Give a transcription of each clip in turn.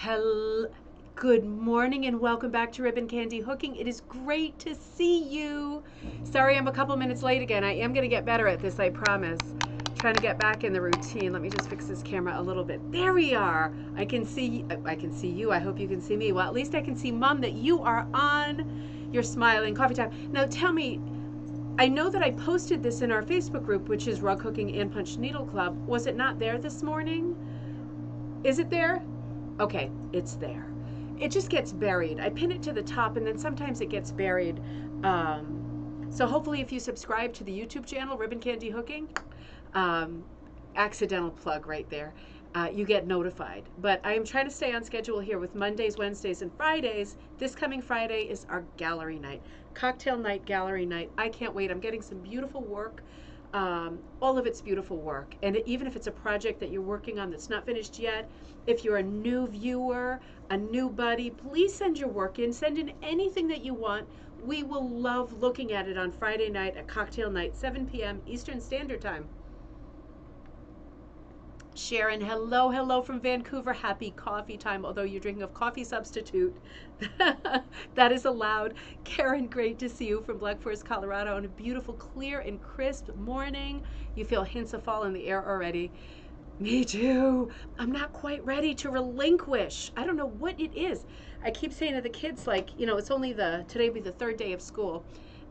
Hello, good morning and welcome back to Ribbon Candy Hooking. It is great to see you. Sorry I'm a couple minutes late again. I am going to get better at this, I promise. Trying to get back in the routine. Let me just fix this camera a little bit. There we are. I can see you. I hope you can see me. Well, at least I can see Mom that you are on. You're smiling. Coffee time. Now tell me, I know that I posted this in our Facebook group, which is Rug Hooking and Punch Needle Club. Was it not there this morning? Is it there? Okay, it's there. It just gets buried. I pin it to the top and then sometimes it gets buried. So hopefully if you subscribe to the YouTube channel, Ribbon Candy Hooking, um, accidental plug right there, you get notified. But I am trying to stay on schedule here with Mondays, Wednesdays, and Fridays. This coming Friday is our gallery night. Cocktail night, gallery night. I can't wait. I'm getting some beautiful work. All of it's beautiful work. And even if it's a project that you're working on that's not finished yet, if you're a new viewer, a new buddy, please send your work in. Send in anything that you want. We will love looking at it on Friday night at cocktail night, 7 p.m. Eastern Standard Time. Sharon, hello from Vancouver. Happy coffee time, although you're drinking a coffee substitute. That is allowed. Karen, great to see you from Black Forest, Colorado on a beautiful, clear and crisp morning. You feel hints of fall in the air already. Me too. I'm not quite ready to relinquish. I don't know what it is. I keep saying to the kids, like, it's only today will be the third day of school.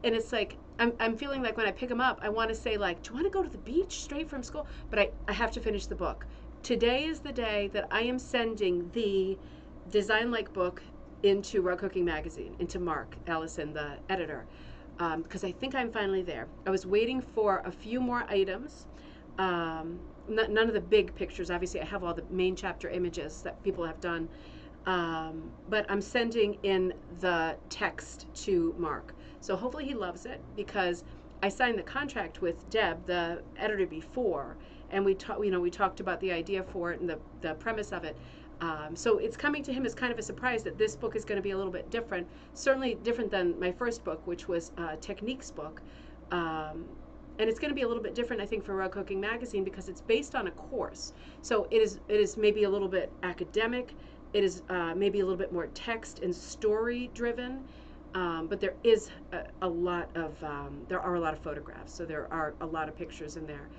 And it's like, I'm feeling like when I pick them up, I want to say, like, do you want to go to the beach straight from school? But I have to finish the book. Today is the day that I am sending the Design Like book into Rug Hooking Magazine, into Mark Allison, the editor, because I think I'm finally there. I was waiting for a few more items. None of the big pictures. Obviously, I have all the main chapter images that people have done. But I'm sending in the text to Mark. So hopefully he loves it, because I signed the contract with Deb, the editor, before, and we talked about the idea for it and the premise of it. So it's coming to him as kind of a surprise that this book is going to be a little bit different, certainly different than my first book, which was a techniques book. And it's going to be a little bit different, I think, for Rug Hooking Magazine, because it's based on a course. So it is maybe a little bit academic. It is maybe a little bit more text and story driven. But there is a lot of photographs, so there are a lot of pictures in there.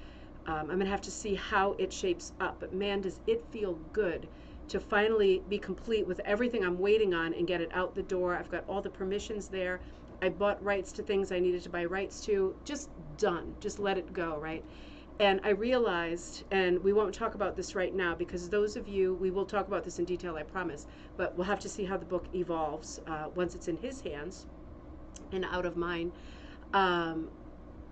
I'm going to have to see how it shapes up, but man, does it feel good to finally be complete with everything I'm waiting on and get it out the door. I've got all the permissions there. I bought rights to things I needed to buy rights to. Just done. Just let it go, right? And I realized, and we won't talk about this right now, because those of you, we will talk about this in detail, I promise, but we'll have to see how the book evolves once it's in his hands and out of mine.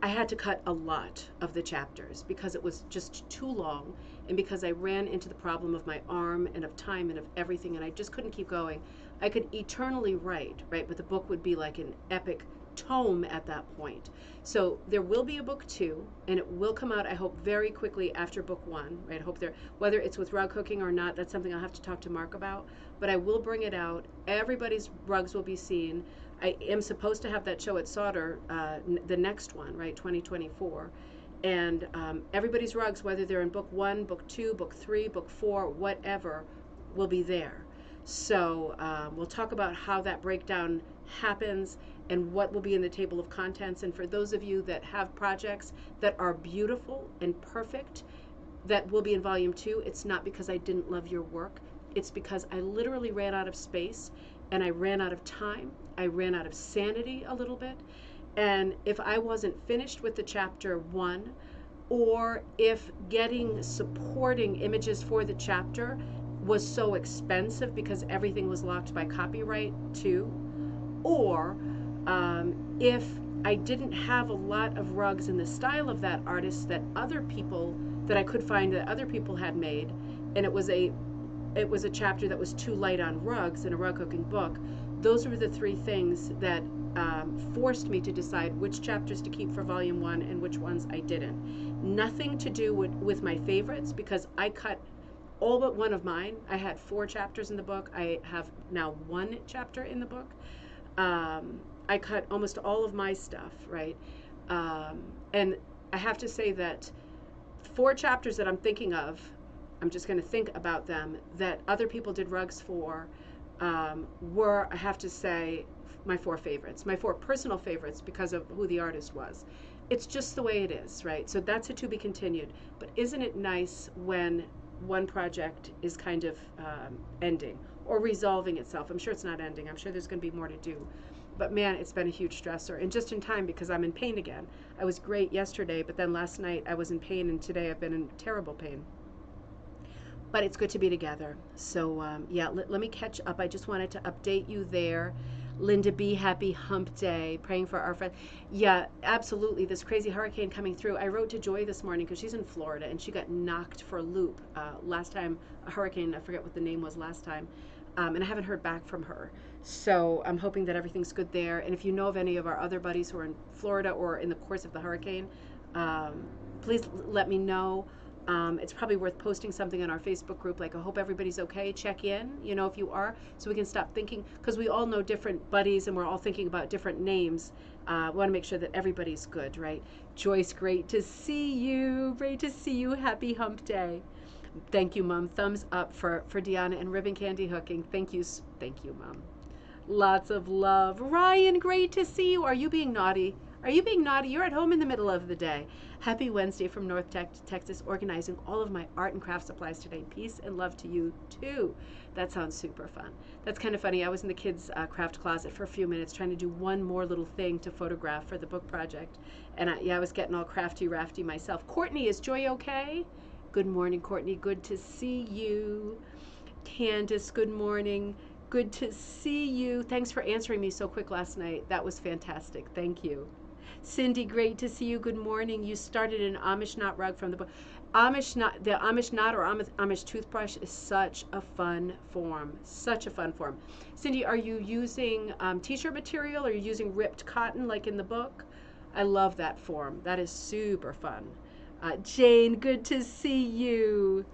I had to cut a lot of the chapters because it was just too long, and because I ran into the problem of my arm and of time and of everything, and I just couldn't keep going. I could eternally write, right? But the book would be like an epic tome at that point. So there will be a book 2, and it will come out, I hope, very quickly after book 1. Right? I hope whether it's with rug hooking or not, that's something I'll have to talk to Mark about. But I will bring it out. Everybody's rugs will be seen. I am supposed to have that show at Sauter, the next one, right, 2024. And everybody's rugs, whether they're in book 1, book 2, book 3, book 4, whatever, will be there. So we'll talk about how that breakdown happens and what will be in the table of contents. And for those of you that have projects that are beautiful and perfect that will be in volume 2, it's not because I didn't love your work. It's because I literally ran out of space, and I ran out of time. I ran out of sanity a little bit. And if I wasn't finished with the chapter 1, or if getting supporting images for the chapter was so expensive because everything was locked by copyright too, or if I didn't have a lot of rugs in the style of that artist that I could find that other people had made, and it was a chapter that was too light on rugs in a rug hooking book, those were the 3 things that forced me to decide which chapters to keep for volume 1 and which ones I didn't. Nothing to do with my favorites, because I cut all but one of mine. I had 4 chapters in the book. I have now 1 chapter in the book. I cut almost all of my stuff, right? And I have to say that 4 chapters that I'm thinking of I'm just going to think about them, that other people did rugs for, were, I have to say, my four favorites, my four personal favorites because of who the artist was. It's just the way it is, right? So that's a to be continued. But isn't it nice when one project is kind of ending or resolving itself? I'm sure it's not ending. I'm sure there's going to be more to do. But man, it's been a huge stressor, and just in time because I'm in pain again. I was great yesterday, but then last night I was in pain, and today I've been in terrible pain. But it's good to be together. So yeah, let me catch up. I just wanted to update you there. Linda B, happy hump day. Praying for our friend. Yeah, absolutely. This crazy hurricane coming through. I wrote to Joy this morning because she's in Florida and she got knocked for a loop last time. A hurricane, I forget what the name was last time. And I haven't heard back from her. So I'm hoping that everything's good there. And if you know of any of our other buddies who are in Florida or in the course of the hurricane, please let me know. It's probably worth posting something on our Facebook group, like, I hope everybody's okay. Check in, if you are, so we can stop thinking, because we all know different buddies and we're all thinking about different names. We want to make sure that everybody's good, right? Joyce, great to see you. Great to see you. Happy hump day. Thank you, Mom. Thumbs up for Deanna and ribbon candy hooking. Thank you, Mom. Lots of love. Ryan, great to see you. Are you being naughty? Are you being naughty? You're at home in the middle of the day. Happy Wednesday from North Texas, organizing all of my art and craft supplies today. Peace and love to you, too. That sounds super fun. That's kind of funny. I was in the kids' craft closet for a few minutes trying to do one more little thing to photograph for the book project. And I was getting all crafty-rafty myself. Courtney, is Joy okay? Good morning, Courtney. Good to see you. Candace, good morning. Good to see you. Thanks for answering me so quick last night. That was fantastic. Thank you. Cindy, great to see you. Good morning. You started an Amish knot rug from the book. The Amish knot or Amish toothbrush is such a fun form. Such a fun form. Cindy, are you using t-shirt material or are you using ripped cotton like in the book? I love that form. That is super fun. Jane, good to see you.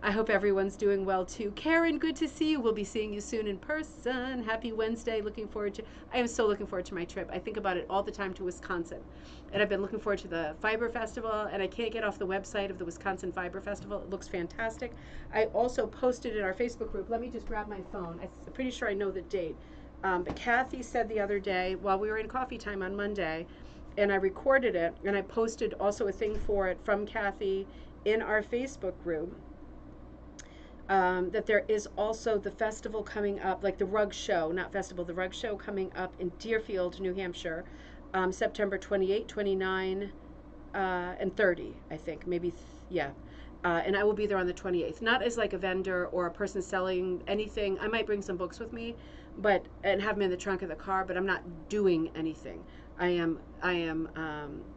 I hope everyone's doing well too. Karen, good to see you. We'll be seeing you soon in person. Happy Wednesday. I am so looking forward to my trip. I think about it all the time to Wisconsin. And I've been looking forward to the Fiber Festival, and I can't get off the website of the Wisconsin Fiber Festival. It looks fantastic. I also posted in our Facebook group. Let me just grab my phone. I'm pretty sure I know the date. But Kathy said the other day, while we were in coffee time on Monday, and I recorded it, and I posted also a thing for it from Kathy in our Facebook group. That there is also the festival coming up, like the rug show, not festival, the rug show coming up in Deerfield, New Hampshire, September 28, 29, and 30, I think, maybe, yeah. And I will be there on the 28th, not as like a vendor or a person selling anything. I might bring some books with me, and have them in the trunk of the car, but I'm not doing anything. I am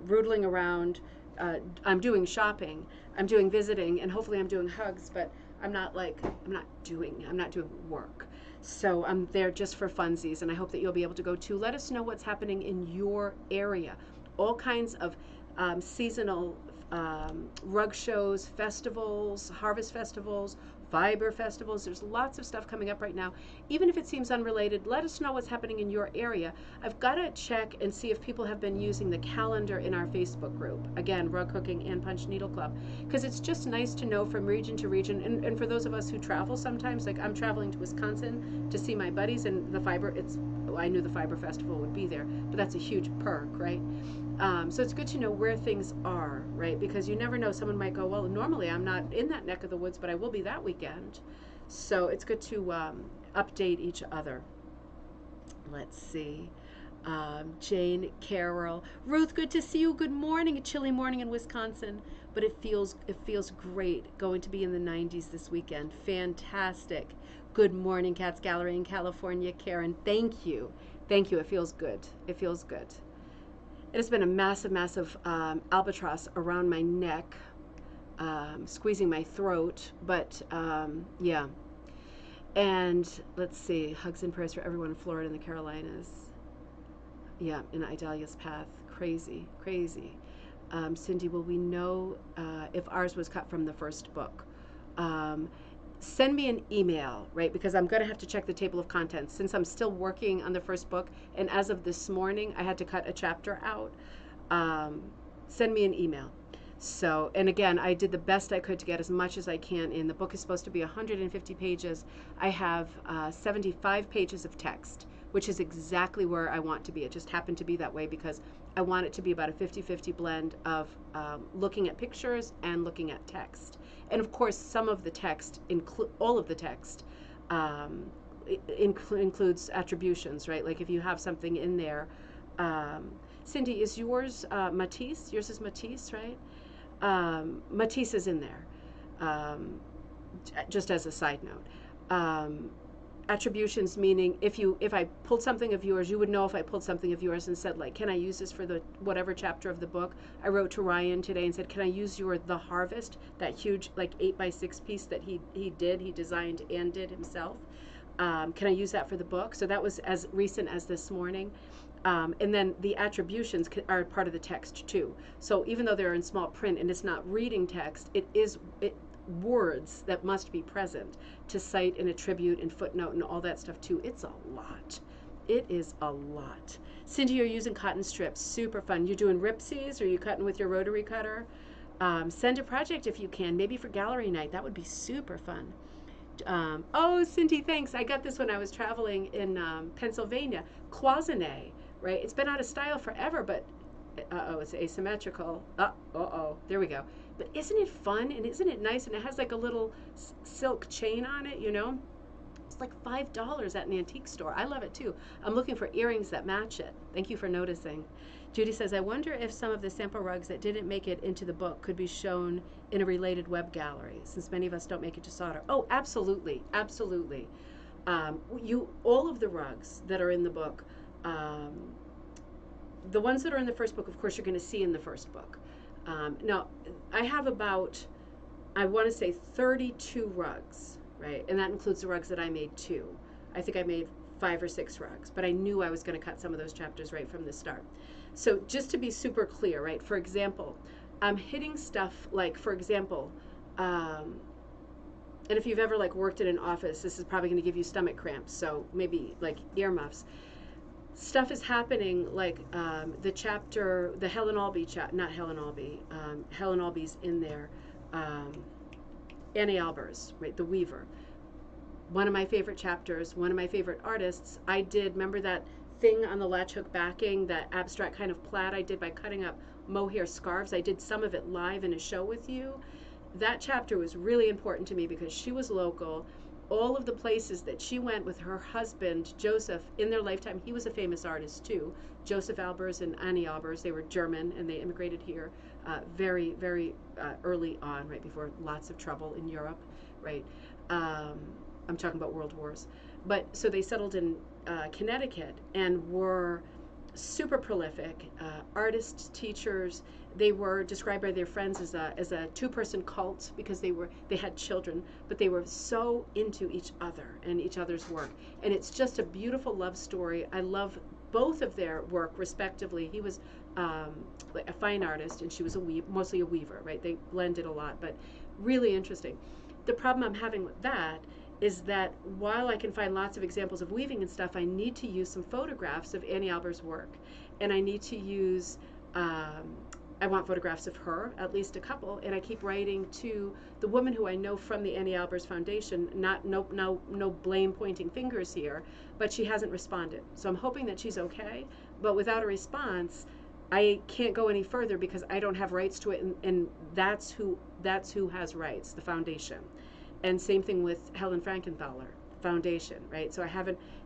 rootling around. I'm doing shopping. I'm doing visiting, and hopefully I'm doing hugs, but I'm not doing work. So I'm there just for funsies, and I hope that you'll be able to go too. Let us know what's happening in your area. All kinds of seasonal rug shows, festivals, harvest festivals, fiber festivals. There's lots of stuff coming up right now. Even if it seems unrelated, let us know what's happening in your area. I've got to check and see if people have been using the calendar in our Facebook group. Again, Rug Hooking and Punch Needle Club. Because it's just nice to know from region to region. And for those of us who travel sometimes, like I'm traveling to Wisconsin to see my buddies, and I knew the Fiber Festival would be there, but that's a huge perk, right? So it's good to know where things are, right? Because you never know. Someone might go, well, normally I'm not in that neck of the woods, but I will be that weekend. So it's good to update each other. Let's see. Jane, Carol, Ruth, good to see you. Good morning. A chilly morning in Wisconsin, but it feels great going to be in the 90s this weekend. Fantastic. Good morning, Cats Gallery in California. Karen, thank you. Thank you. It feels good. It feels good. It has been a massive albatross around my neck, squeezing my throat, but yeah. And let's see, hugs and prayers for everyone in Florida and the Carolinas. Yeah, in Idalia's path. Crazy. Cindy, will we know if ours was cut from the first book? Send me an email, right? Because I'm going to have to check the table of contents since I'm still working on the first book. And as of this morning, I had to cut a chapter out. Send me an email. So, and again, I did the best I could to get as much as I can in. The book is supposed to be 150 pages. I have 75 pages of text, which is exactly where I want to be. It just happened to be that way because I want it to be about a 50-50 blend of looking at pictures and looking at text. And of course, some of the text, all of the text, includes attributions, right? Like if you have something in there. Cindy, is yours Matisse? Yours is Matisse, right? Matisse is in there, just as a side note. Attributions meaning if I pulled something of yours, you would know if I pulled something of yours and said like, can I use this for the whatever chapter of the book? I wrote to Ryan today and said, can I use your The Harvest, that huge like 8x6 piece that he designed and did himself? Can I use that for the book? So that was as recent as this morning. And then the attributions are part of the text too. So even though they're in small print and it's not reading text, it is words that must be present to cite and attribute and footnote and all that stuff too. It's a lot. It is a lot. Cindy, you're using cotton strips. Super fun. You're doing ripsies or you cutting with your rotary cutter? Send a project if you can, maybe for gallery night. That would be super fun. Oh, Cindy, thanks. I got this when I was traveling in Pennsylvania. Cloisonne, right? It's been out of style forever, but it's asymmetrical. There we go. But isn't it fun and isn't it nice? And it has like a little silk chain on it, you know? It's like $5 at an antique store. I love it too. I'm looking for earrings that match it. Thank you for noticing. Judy says, I wonder if some of the sample rugs that didn't make it into the book could be shown in a related web gallery, since many of us don't make it to solder. Oh, absolutely, absolutely. All of the rugs that are in the book, the ones that are in the first book, of course, you're going to see in the first book. Now, I have about, I want to say 32 rugs, right? And that includes the rugs that I made too. I think I made 5 or 6 rugs, but I knew I was going to cut some of those chapters right from the start. So just to be super clear, right? For example, I'm hitting stuff like, for example, and if you've ever like worked in an office, this is probably going to give you stomach cramps. So maybe like earmuffs. Stuff is happening like the chapter, the Helen Albee chapter, not Helen Albee, Helen Albee's in there, Annie Albers, right? The Weaver. One of my favorite chapters, one of my favorite artists. I did, remember that thing on the latch hook backing, that abstract kind of plaid I did by cutting up mohair scarves. I did some of it live in a show with you. That chapter was really important to me because she was local. All of the places that she went with her husband, Joseph, in their lifetime, he was a famous artist too. Joseph Albers and Annie Albers, they were German and they immigrated here very, very early on, right before lots of trouble in Europe, right? I'm talking about world wars. But so they settled in Connecticut and were super prolific artists, teachers. They were described by their friends as a two-person cult because they had children, but they were so into each other and each other's work. And it's just a beautiful love story. I love both of their work respectively. He was a fine artist and she was mostly a weaver, right? They blended a lot, but really interesting. The problem I'm having with that is that while I can find lots of examples of weaving and stuff, I need to use some photographs of Annie Albers' work. And I need to use, I want photographs of her, at least a couple, and I keep writing to the woman who I know from the Annie Albers Foundation, no blame pointing fingers here, but she hasn't responded. So I'm hoping that she's okay, but without a response, I can't go any further because I don't have rights to it, and that's who has rights, the foundation. And same thing with Helen Frankenthaler Foundation, right? So I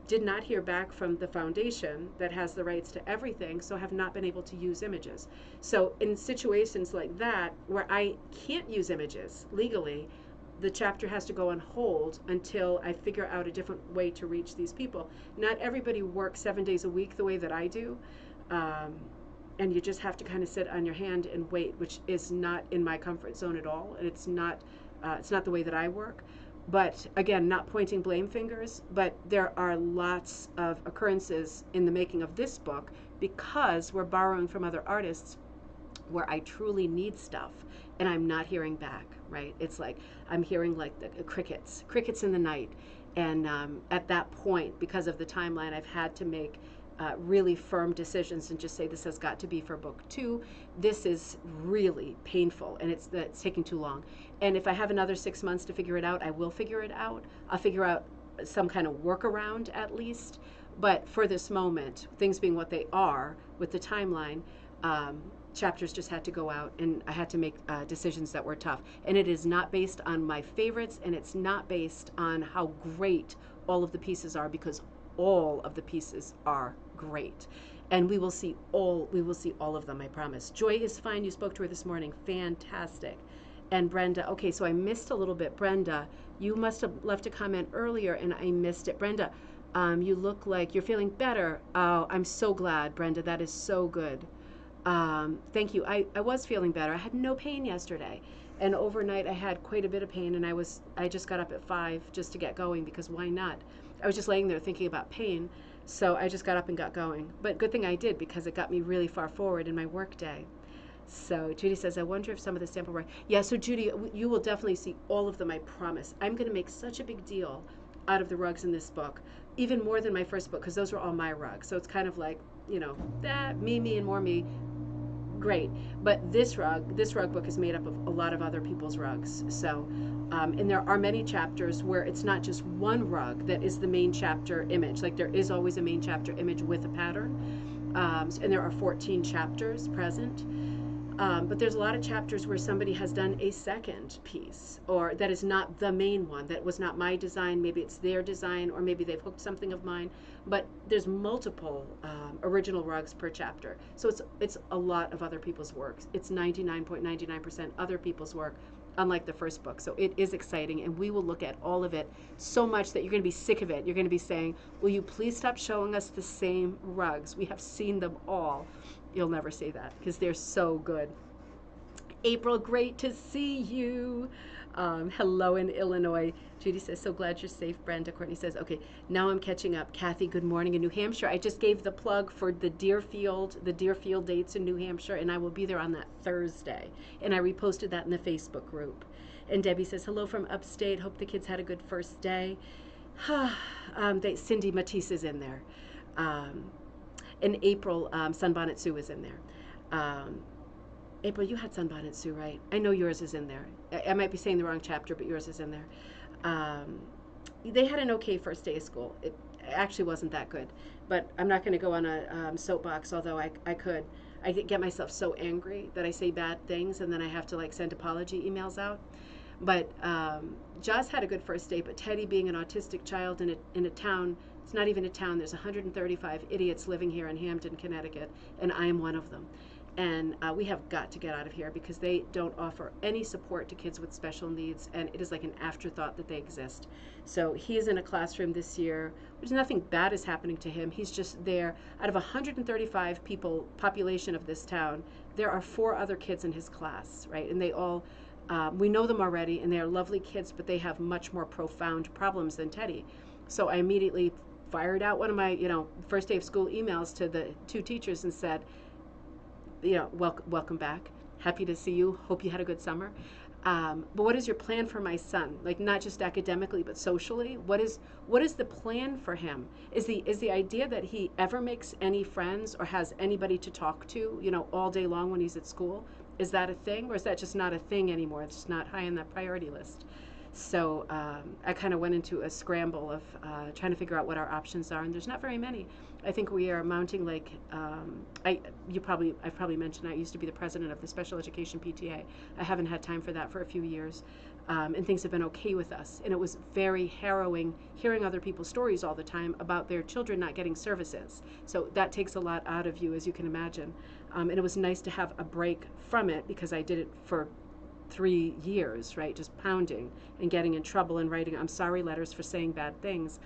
did not hear back from the foundation that has the rights to everything, so have not been able to use images. So in situations like that, where I can't use images legally, the chapter has to go on hold until I figure out a different way to reach these people. Not everybody works 7 days a week the way that I do. And you just have to kind of sit on your hand and wait, which is not in my comfort zone at all. And it's not the way that I work. But again, not pointing blame fingers, but there are lots of occurrences in the making of this book because we're borrowing from other artists where I truly need stuff and I'm not hearing back, right? It's like I'm hearing like the crickets in the night. And at that point, because of the timeline, I've had to make really firm decisions and just say this has got to be for book 2. This is really painful and it's taking too long. And if I have another 6 months to figure it out, I will figure it out. I'll figure out some kind of workaround at least. But for this moment, things being what they are with the timeline, chapters just had to go out and I had to make decisions that were tough. And it is not based on my favorites and it's not based on how great all of the pieces are, because all of the pieces are great. And we will see all of them, I promise. Joy is fine. You spoke to her this morning. Fantastic. And Brenda, okay, so I missed a little bit. Brenda, you must have left a comment earlier and I missed it. Brenda, you look like you're feeling better. Oh, I'm so glad, Brenda. That is so good. Thank you. I was feeling better. I had no pain yesterday. And overnight I had quite a bit of pain and I just got up at 5 just to get going, because why not? I was just laying there thinking about pain. So I just got up and got going. But good thing I did, because it got me really far forward in my work day. So Judy says, I wonder if some of the sample work. Yeah, so Judy, you will definitely see all of them, I promise. I'm going to make such a big deal out of the rugs in this book, even more than my first book, because those were all my rugs. So it's kind of like, you know, that me, and more me. Great. But this rug book is made up of a lot of other people's rugs. So, and there are many chapters where it's not just one rug that is the main chapter image. Like there is always a main chapter image with a pattern. And there are 14 chapters present. But there's a lot of chapters where somebody has done a second piece, or that is not the main one, that was not my design. Maybe it's their design, or maybe they've hooked something of mine. But there's multiple original rugs per chapter. So it's a lot of other people's work. It's 99.99% other people's work, unlike the first book. So it is exciting, and we will look at all of it so much that you're going to be sick of it. You're going to be saying, will you please stop showing us the same rugs? We have seen them all. You'll never say that because they're so good. April, great to see you. Hello in Illinois. Judy says, so glad you're safe. Brenda, Courtney says, okay, now I'm catching up. Kathy, good morning in New Hampshire. I just gave the plug for the Deerfield dates in New Hampshire, and I will be there on that Thursday. And I reposted that in the Facebook group. And Debbie says, hello from upstate. Hope the kids had a good first day. Cindy Matisse is in there. In April, Sunbonnet Sue is in there. April, you had Sunbonnet Sue, right? I know yours is in there. I might be saying the wrong chapter, but yours is in there. They had an okay first day of school. It actually wasn't that good. But I'm not going to go on a soapbox, although I could. I get myself so angry that I say bad things, and then I have to like send apology emails out. But Joss had a good first day, but Teddy, being an autistic child in a town, it's not even a town, there's 135 idiots living here in Hampton, Connecticut, and I am one of them. And we have got to get out of here because they don't offer any support to kids with special needs, and it is like an afterthought that they exist. So he is in a classroom this year. There's nothing bad is happening to him. He's just there. Out of 135 people, population of this town, there are 4 other kids in his class, right? And they all, we know them already, and they are lovely kids, but they have much more profound problems than Teddy. So I immediately fired out one of my, first day of school emails to the 2 teachers and said, welcome back. Happy to see you. Hope you had a good summer. But what is your plan for my son? Like not just academically, but socially. What is the plan for him? Is the idea that he ever makes any friends or has anybody to talk to, all day long when he's at school? Is that a thing, or is that just not a thing anymore? It's just not high on that priority list. So I kind of went into a scramble of trying to figure out what our options are, and there's not very many. I think we are mounting like I've probably mentioned I used to be the president of the special education PTA. I haven't had time for that for a few years, and things have been okay with us. And it was very harrowing hearing other people's stories all the time about their children not getting services. So that takes a lot out of you, as you can imagine. And it was nice to have a break from it because I did it for 3 years, right? Just pounding and getting in trouble and writing I'm sorry letters for saying bad things.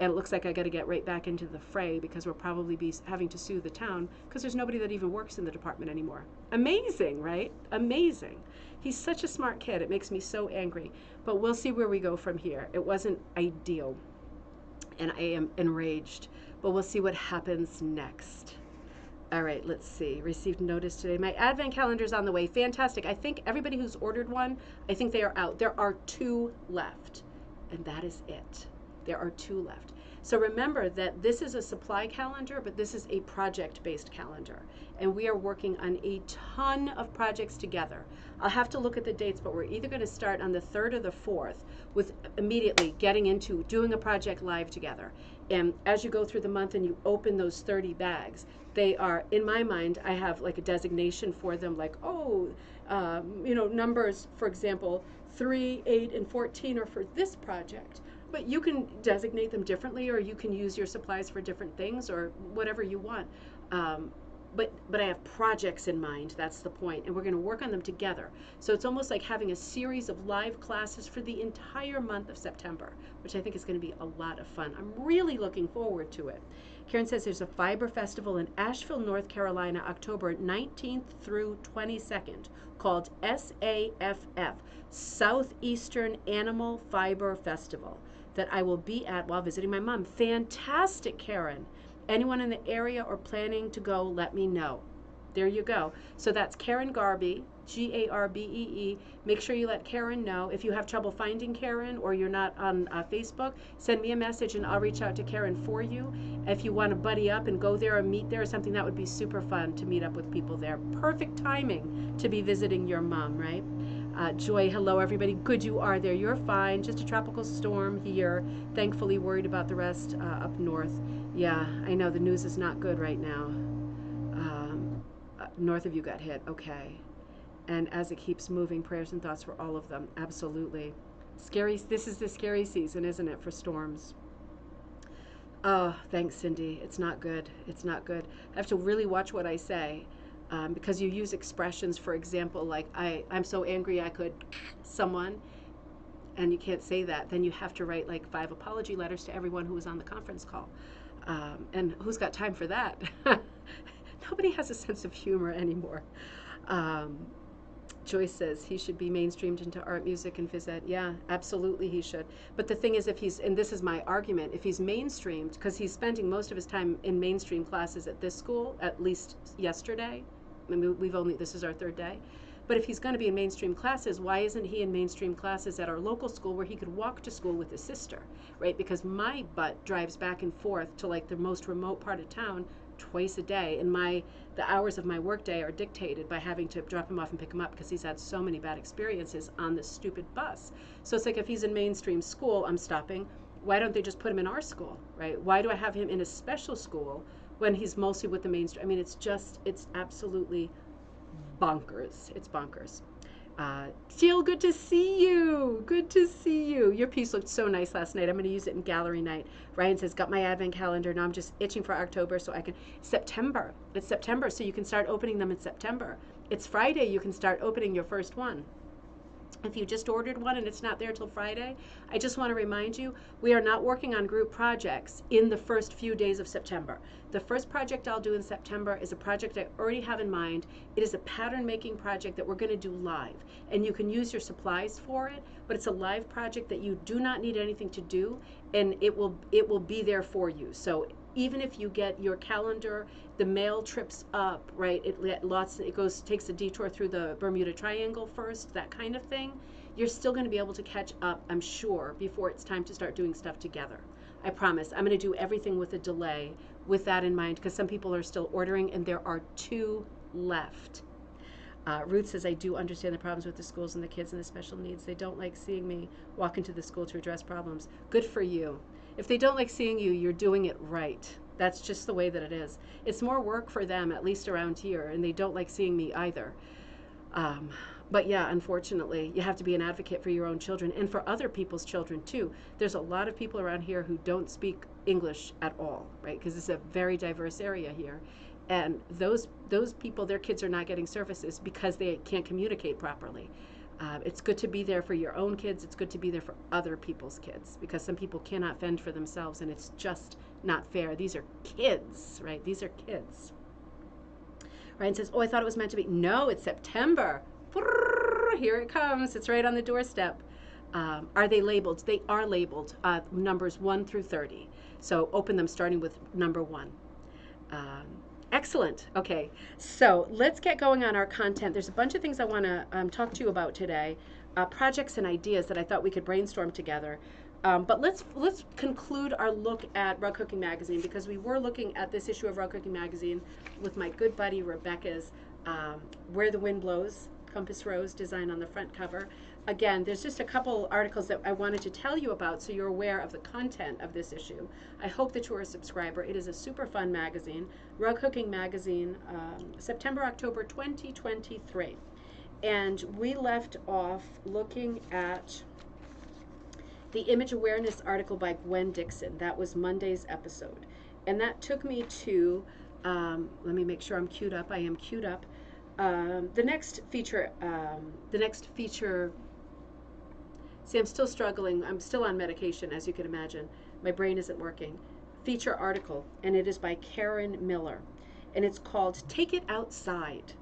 And it looks like I got to get right back into the fray because we'll probably be having to sue the town because there's nobody that even works in the department anymore. Amazing, right? Amazing. He's such a smart kid. It makes me so angry. But we'll see where we go from here. It wasn't ideal, and I am enraged. But we'll see what happens next. All right, let's see. Received notice today. My advent calendar's on the way. Fantastic. I think everybody who's ordered one, I think they are out. There are 2 left, and that is it. There are 2 left. So remember that this is a supply calendar, but this is a project-based calendar. And we are working on a ton of projects together. I'll have to look at the dates, but we're either going to start on the 3rd or the 4th with immediately getting into doing a project live together. And as you go through the month and you open those 30 bags, they are, in my mind, I have like a designation for them, like, oh, numbers, for example, 3, 8, and 14 are for this project. But you can designate them differently, or you can use your supplies for different things, or whatever you want. But I have projects in mind, that's the point, and we're going to work on them together. So it's almost like having a series of live classes for the entire month of September, which I think is going to be a lot of fun. I'm really looking forward to it. Karen says there's a fiber festival in Asheville, North Carolina, October 19th through 22nd, called SAFF, Southeastern Animal Fiber Festival, that I will be at while visiting my mom. Fantastic, Karen. Anyone in the area or planning to go, let me know. There you go. So that's Karen Garbee, Garbee. Make sure you let Karen know. If you have trouble finding Karen or you're not on Facebook, send me a message and I'll reach out to Karen for you. If you want to buddy up and go there or meet there or something, that would be super fun to meet up with people there. Perfect timing to be visiting your mom, right? Joy, hello everybody. Good you are there. You're fine. Just a tropical storm here. Thankfully worried about the rest up north. Yeah, I know the news is not good right now. North of you got hit. Okay. And as it keeps moving, prayers and thoughts for all of them. Absolutely. Scary. This is the scary season, isn't it, for storms? Oh, thanks, Cindy. It's not good. It's not good. I have to really watch what I say. Because you use expressions, for example, like I'm so angry I could someone, and you can't say that. Then you have to write like 5 apology letters to everyone who was on the conference call. And who's got time for that? Nobody has a sense of humor anymore. Joyce says he should be mainstreamed into art, music, and phys ed. Yeah, absolutely he should. But the thing is, if he's, and this is my argument, if he's mainstreamed, because he's spending most of his time in mainstream classes at this school, at least yesterday, I mean, this is our 3rd day. But if he's going to be in mainstream classes, why isn't he in mainstream classes at our local school where he could walk to school with his sister, right? Because my butt drives back and forth to like the most remote part of town twice a day, and the hours of my workday are dictated by having to drop him off and pick him up because he's had so many bad experiences on this stupid bus. So it's like if he's in mainstream school, I'm stopping. Why don't they just put him in our school, right? Why do I have him in a special school when he's mostly with the mainstream? I mean, it's absolutely bonkers. It's bonkers. Jill, good to see you. Good to see you. Your piece looked so nice last night. I'm going to use it in gallery night. Ryan says, got my advent calendar. Now I'm just itching for October so I can. September. It's September, so you can start opening them in September. It's Friday. You can start opening your first one. If you just ordered one and it's not there till Friday, I just want to remind you, we are not working on group projects in the first few days of September. The first project I'll do in September is a project I already have in mind. It is a pattern making project that we're going to do live. And you can use your supplies for it, but it's a live project that you do not need anything to do, and it will be there for you. So even if you get your calendar, the mail trips up, right? It takes a detour through the Bermuda Triangle first, that kind of thing. You're still going to be able to catch up, I'm sure, before it's time to start doing stuff together. I promise. I'm going to do everything with a delay with that in mind, because some people are still ordering, and there are 2 left. Ruth says, I do understand the problems with the schools and the kids and the special needs. They don't like seeing me walk into the school to address problems. Good for you. If they don't like seeing you, you're doing it right. That's just the way that it is. It's more work for them, at least around here, and they don't like seeing me either. But yeah, unfortunately, you have to be an advocate for your own children and for other people's children too. There's a lot of people around here who don't speak English at all, right? Because it's a very diverse area here. And those people, their kids are not getting services because they can't communicate properly. It's good to be there for your own kids. It's good to be there for other people's kids, because some people cannot fend for themselves, and it's just not fair. These are kids, right? These are kids. Ryan says, oh, I thought it was meant to be. No, it's September. Here it comes. It's right on the doorstep. Are they labeled? They are labeled, numbers 1 through 30. So open them starting with number 1. Excellent. Okay, so let's get going on our content. There's a bunch of things I want to talk to you about today, projects and ideas that I thought we could brainstorm together. But let's conclude our look at Rug Cooking Magazine, because we were looking at this issue of Rug Cooking Magazine with my good buddy Rebecca's Where the Wind Blows, Compass Rose design on the front cover. Again, there's just a couple articles that I wanted to tell you about so you're aware of the content of this issue. I hope that you are a subscriber. It is a super fun magazine, Rug Cooking Magazine, September, October 2023. And we left off looking at the image awareness article by Gwen Dixon. That was Monday's episode. And that took me to, let me make sure I'm queued up. I am queued up. The next feature, see, I'm still struggling. I'm still on medication, as you can imagine. My brain isn't working. Feature article, and it is by Karen Miller. And it's called Take It Outside,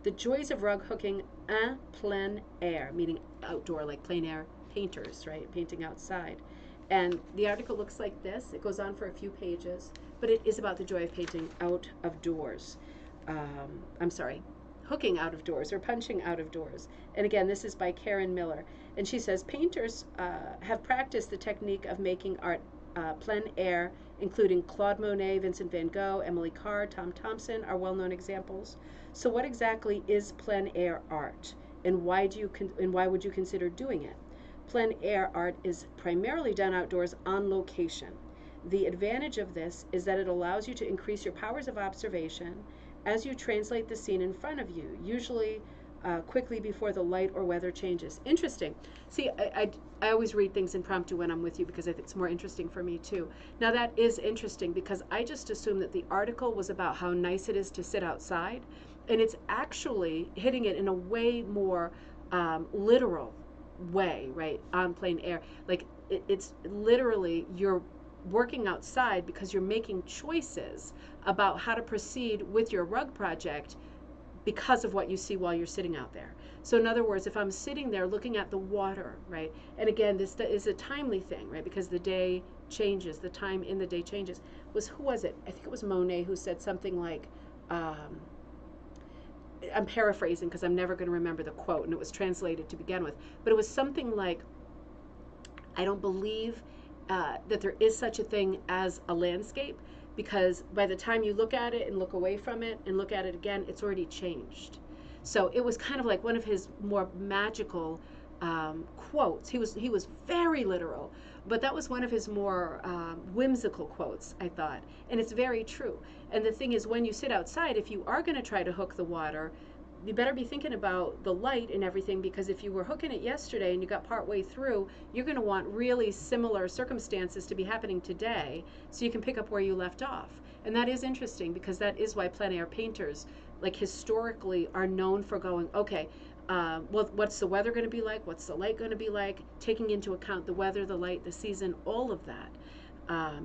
The Joys of Rug Hooking en Plein Air, meaning outdoor, like plein air painters, right? Painting outside. And the article looks like this. It goes on for a few pages, but it is about the joy of painting out of doors. I'm sorry, hooking out of doors or punching out of doors. And again, this is by Karen Miller. And she says, painters have practiced the technique of making art plein air, including Claude Monet, Vincent van Gogh, Emily Carr, Tom Thompson are well-known examples. So what exactly is plein air art, and why would you consider doing it? Plein air art is primarily done outdoors on location. The advantage of this is that it allows you to increase your powers of observation as you translate the scene in front of you, usually quickly before the light or weather changes. Interesting. See, I always read things impromptu when I'm with you because I think it's more interesting for me too. Now that is interesting because I just assumed that the article was about how nice it is to sit outside, and it's actually hitting it in a way more literal way, right, on plein air. Like it's literally you're working outside because you're making choices about how to proceed with your rug project because of what you see while you're sitting out there. So in other words, if I'm sitting there looking at the water, right, and again, this is a timely thing, right, because the day changes, the time in the day changes. Who was it? I think it was Monet who said something like, I'm paraphrasing because I'm never going to remember the quote, and it was translated to begin with, but it was something like, I don't believe that there is such a thing as a landscape, because by the time you look at it and look away from it and look at it again, it's already changed. So it was kind of like one of his more magical quotes. He was very literal, but that was one of his more whimsical quotes, I thought. And it's very true. And the thing is, when you sit outside, if you are going to try to hook the water, you better be thinking about the light and everything, because if you were hooking it yesterday and you got partway through, you're going to want really similar circumstances to be happening today so you can pick up where you left off. And that is interesting, because that is why plein air painters, like historically, are known for going, okay, well, what's the weather going to be like? What's the light going to be like? Taking into account the weather, the light, the season, all of that.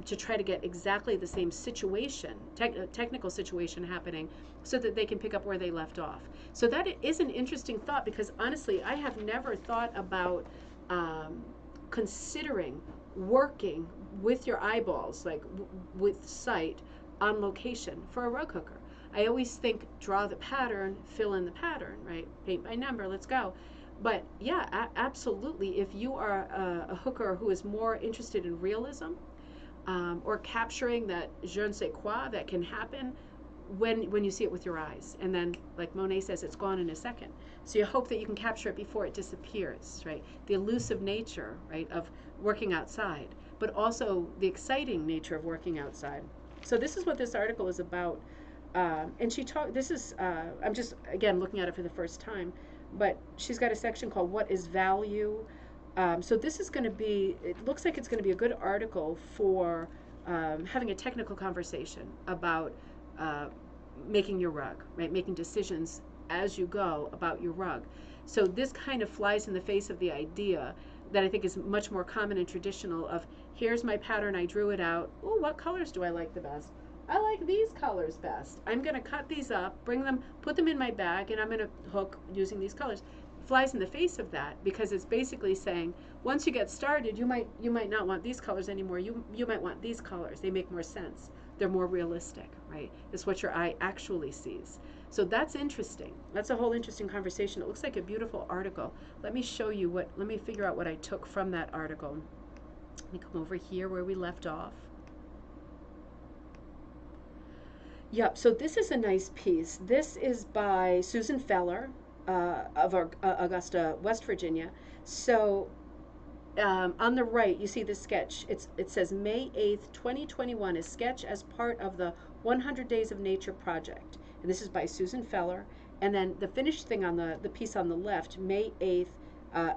To try to get exactly the same situation, technical situation happening, so that they can pick up where they left off. So that is an interesting thought, because honestly, I have never thought about considering working with your eyeballs, like with sight, on location for a rug hooker. I always think, draw the pattern, fill in the pattern, right? Paint by number, let's go. But yeah, absolutely. If you are a hooker who is more interested in realism, or capturing that je ne sais quoi that can happen when you see it with your eyes. And then, like Monet says, it's gone in a second. So you hope that you can capture it before it disappears, right? The elusive nature, right, of working outside, but also the exciting nature of working outside. So this is what this article is about. And she talked, I'm just, again, looking at it for the first time, but she's got a section called What is Value? So this is going to be, it looks like it's going to be a good article for having a technical conversation about making your rug, right? Making decisions as you go about your rug. So this kind of flies in the face of the idea that I think is much more common and traditional of, here's my pattern, I drew it out. Oh, what colors do I like the best? I like these colors best. I'm going to cut these up, bring them, put them in my bag, and I'm going to hook using these colors. Flies in the face of that, because it's basically saying, once you get started, you might not want these colors anymore. You might want these colors. They make more sense. They're more realistic, right? It's what your eye actually sees. So that's interesting. That's a whole interesting conversation. It looks like a beautiful article. Let me show you let me figure out what I took from that article. Let me come over here where we left off. Yep, so this is a nice piece. This is by Susan Feller of Augusta, West Virginia. So on the right, you see the sketch. It says May 8th, 2021, a sketch as part of the 100 Days of Nature project. And this is by Susan Feller. And then the finished thing on the piece on the left, May 8th,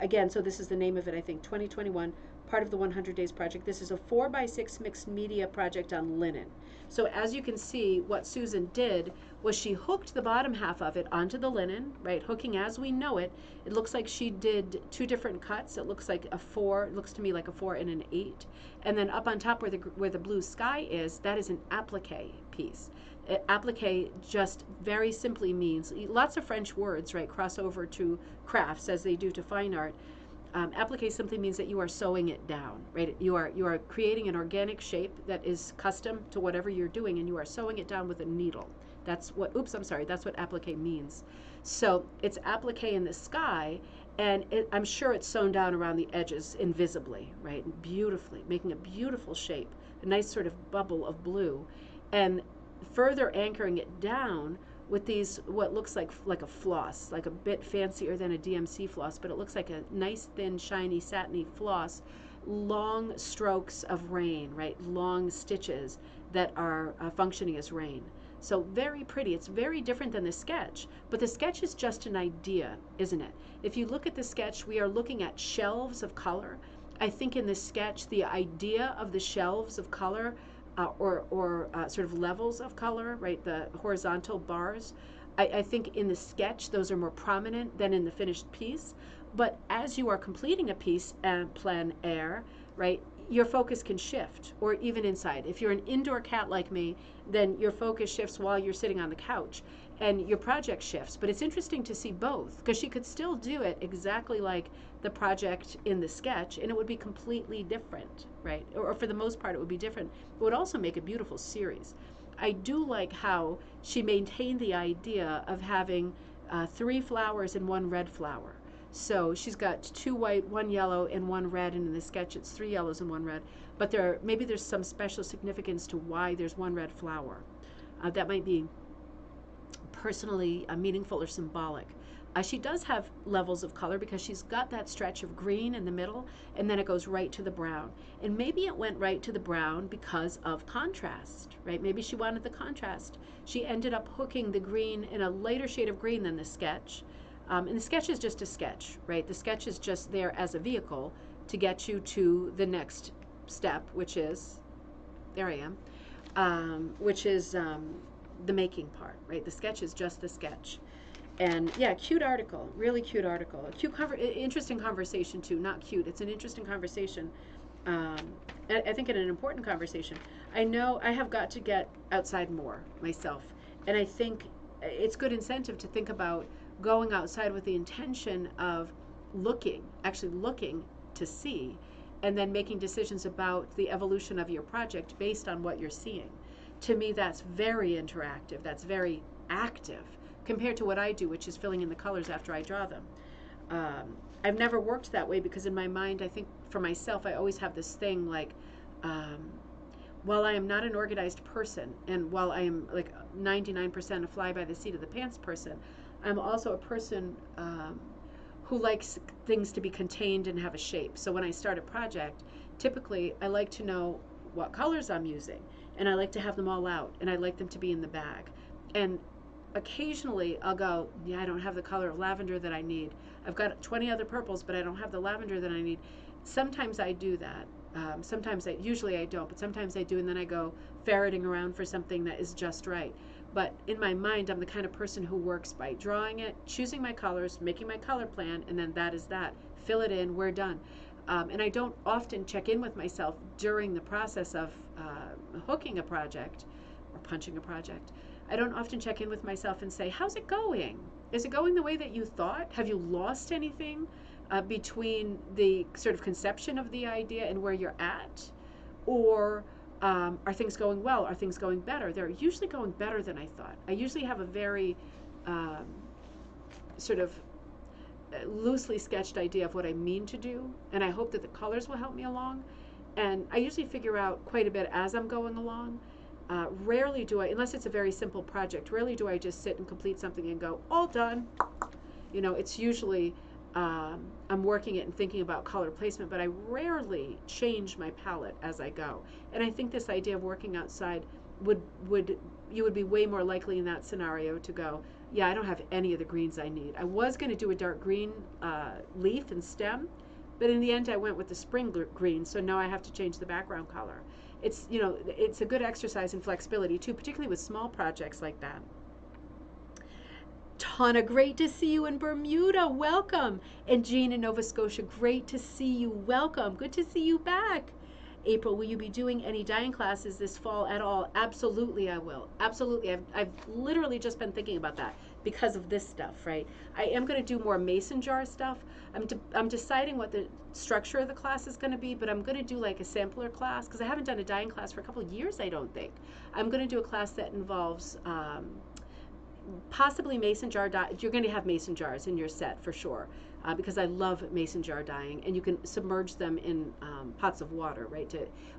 again, so this is the name of it, I think, 2021, part of the 100 Days project. This is a 4x6 mixed media project on linen. So as you can see, what Susan did was she hooked the bottom half of it onto the linen, right? Hooking as we know it. It looks like she did two different cuts. It looks like a 4, it looks to me like a 4 and an 8. And then up on top where the blue sky is, that is an applique piece. Applique just very simply means, lots of French words, right, cross over to crafts as they do to fine art. Applique simply means that you are sewing it down, right? You are creating an organic shape that is custom to whatever you're doing, and you are sewing it down with a needle. That's what, oops, I'm sorry, that's what applique means. So it's applique in the sky, and I'm sure it's sewn down around the edges invisibly, right? Beautifully, making a beautiful shape, a nice sort of bubble of blue. And further anchoring it down with these, what looks like a floss, like a bit fancier than a DMC floss, but it looks like a nice, thin, shiny, satiny floss, long strokes of rain, right? Long stitches that are functioning as rain. So very pretty. It's very different than the sketch, but the sketch is just an idea, isn't it? If you look at the sketch, we are looking at shelves of color. I think in the sketch, the idea of the shelves of color or sort of levels of color, right, the horizontal bars, I think in the sketch those are more prominent than in the finished piece. But as you are completing a piece plein air, right, your focus can shift, or even inside. If you're an indoor cat like me, then your focus shifts while you're sitting on the couch, and your project shifts. But it's interesting to see both, because she could still do it exactly like the project in the sketch, and it would be completely different, right? Or for the most part, it would be different. It would also make a beautiful series. I do like how she maintained the idea of having 3 flowers and 1 red flower. So she's got 2 white, 1 yellow, and 1 red, and in the sketch it's 3 yellows and 1 red. But maybe there's some special significance to why there's 1 red flower. That might be personally meaningful or symbolic. She does have levels of color because she's got that stretch of green in the middle, and then it goes right to the brown. And maybe it went right to the brown because of contrast, right? Maybe she wanted the contrast. She ended up hooking the green in a lighter shade of green than the sketch. And the sketch is just a sketch, right? The sketch is just there as a vehicle to get you to the next step, which is, there I am, which is the making part, right? The sketch is just the sketch. And yeah, cute article, really cute article. Interesting conversation too, not cute. It's an interesting conversation. I think an important conversation. I know I have got to get outside more myself. And I think it's good incentive to think about going outside with the intention of actually looking to see, and then making decisions about the evolution of your project based on what you're seeing. To me, that's very interactive. That's very active compared to what I do, which is filling in the colors after I draw them. I've never worked that way because in my mind, I think for myself, I always have this thing like, while I am not an organized person, and while I am like 99% a fly by the seat of the pants person, I'm also a person who likes things to be contained and have a shape. So when I start a project, typically I like to know what colors I'm using, and I like to have them all out, and I like them to be in the bag. And occasionally I'll go, yeah, I don't have the color of lavender that I need. I've got 20 other purples, but I don't have the lavender that I need. Sometimes I do that. Usually I don't, but sometimes I do, and then I go ferreting around for something that is just right. But in my mind, I'm the kind of person who works by drawing it, choosing my colors, making my color plan, and then that is that. Fill it in, we're done. And I don't often check in with myself during the process of hooking a project or punching a project. I don't often check in with myself and say, how's it going? Is it going the way that you thought? Have you lost anything between the sort of conception of the idea and where you're at? Or are things going well? Are things going better? They're usually going better than I thought. I usually have a very sort of loosely sketched idea of what I mean to do, and I hope that the colors will help me along. And I usually figure out quite a bit as I'm going along. Rarely do I, unless it's a very simple project, rarely do I just sit and complete something and go, all done. It's usually I'm working it and thinking about color placement, but I rarely change my palette as I go. And I think this idea of working outside would you would be way more likely in that scenario to go, yeah, I don't have any of the greens I need. I was going to do a dark green leaf and stem, but in the end I went with the spring green, so now I have to change the background color. It's a good exercise in flexibility too, particularly with small projects like that. Tana, great to see you in Bermuda. Welcome. And Jean in Nova Scotia, great to see you. Welcome. Good to see you back. April, will you be doing any dyeing classes this fall at all? Absolutely, I will. Absolutely. I've literally just been thinking about that because of this stuff, right? I am going to do more mason jar stuff. I'm deciding what the structure of the class is going to be, but I'm going to do like a sampler class because I haven't done a dyeing class for a couple of years, I don't think. I'm going to do a class that involves possibly mason jar dye. You're going to have mason jars in your set for sure, because I love mason jar dyeing, and you can submerge them in pots of water, right?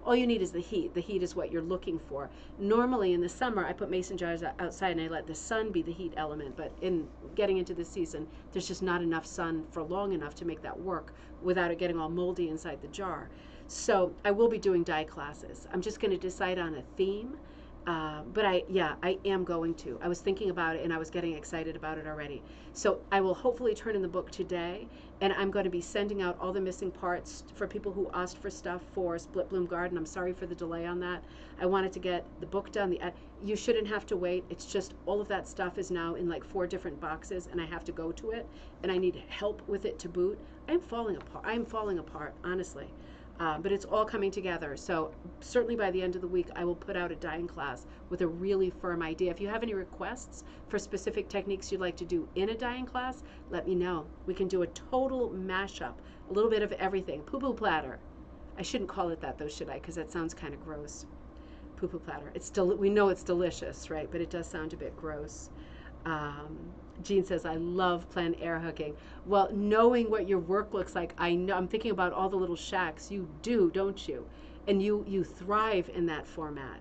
All you need is the heat. The heat is what you're looking for. Normally in the summer, I put mason jars outside and I let the sun be the heat element, but in getting into the season, there's just not enough sun for long enough to make that work without it getting all moldy inside the jar. So I will be doing dye classes. I'm just going to decide on a theme. But I am going to. I was thinking about it and I was getting excited about it already. So I will hopefully turn in the book today, and I'm going to be sending out all the missing parts for people who asked for stuff for Split Bloom Garden. I'm sorry for the delay on that. I wanted to get the book done. You shouldn't have to wait. It's just all of that stuff is now in like 4 different boxes, and I have to go to it, and I need help with it to boot. I'm falling apart, honestly. But it's all coming together. So certainly by the end of the week, I will put out a dyeing class with a really firm idea. If you have any requests for specific techniques you'd like to do in a dyeing class, let me know. We can do a total mashup, a little bit of everything. Poo-poo platter. I shouldn't call it that though, should I? Because that sounds kind of gross. Poo-poo platter. We know it's delicious, right? But it does sound a bit gross. Jean says, I love plein air hooking. Well, knowing what your work looks like, I'm thinking about all the little shacks. You do, don't you? And you thrive in that format.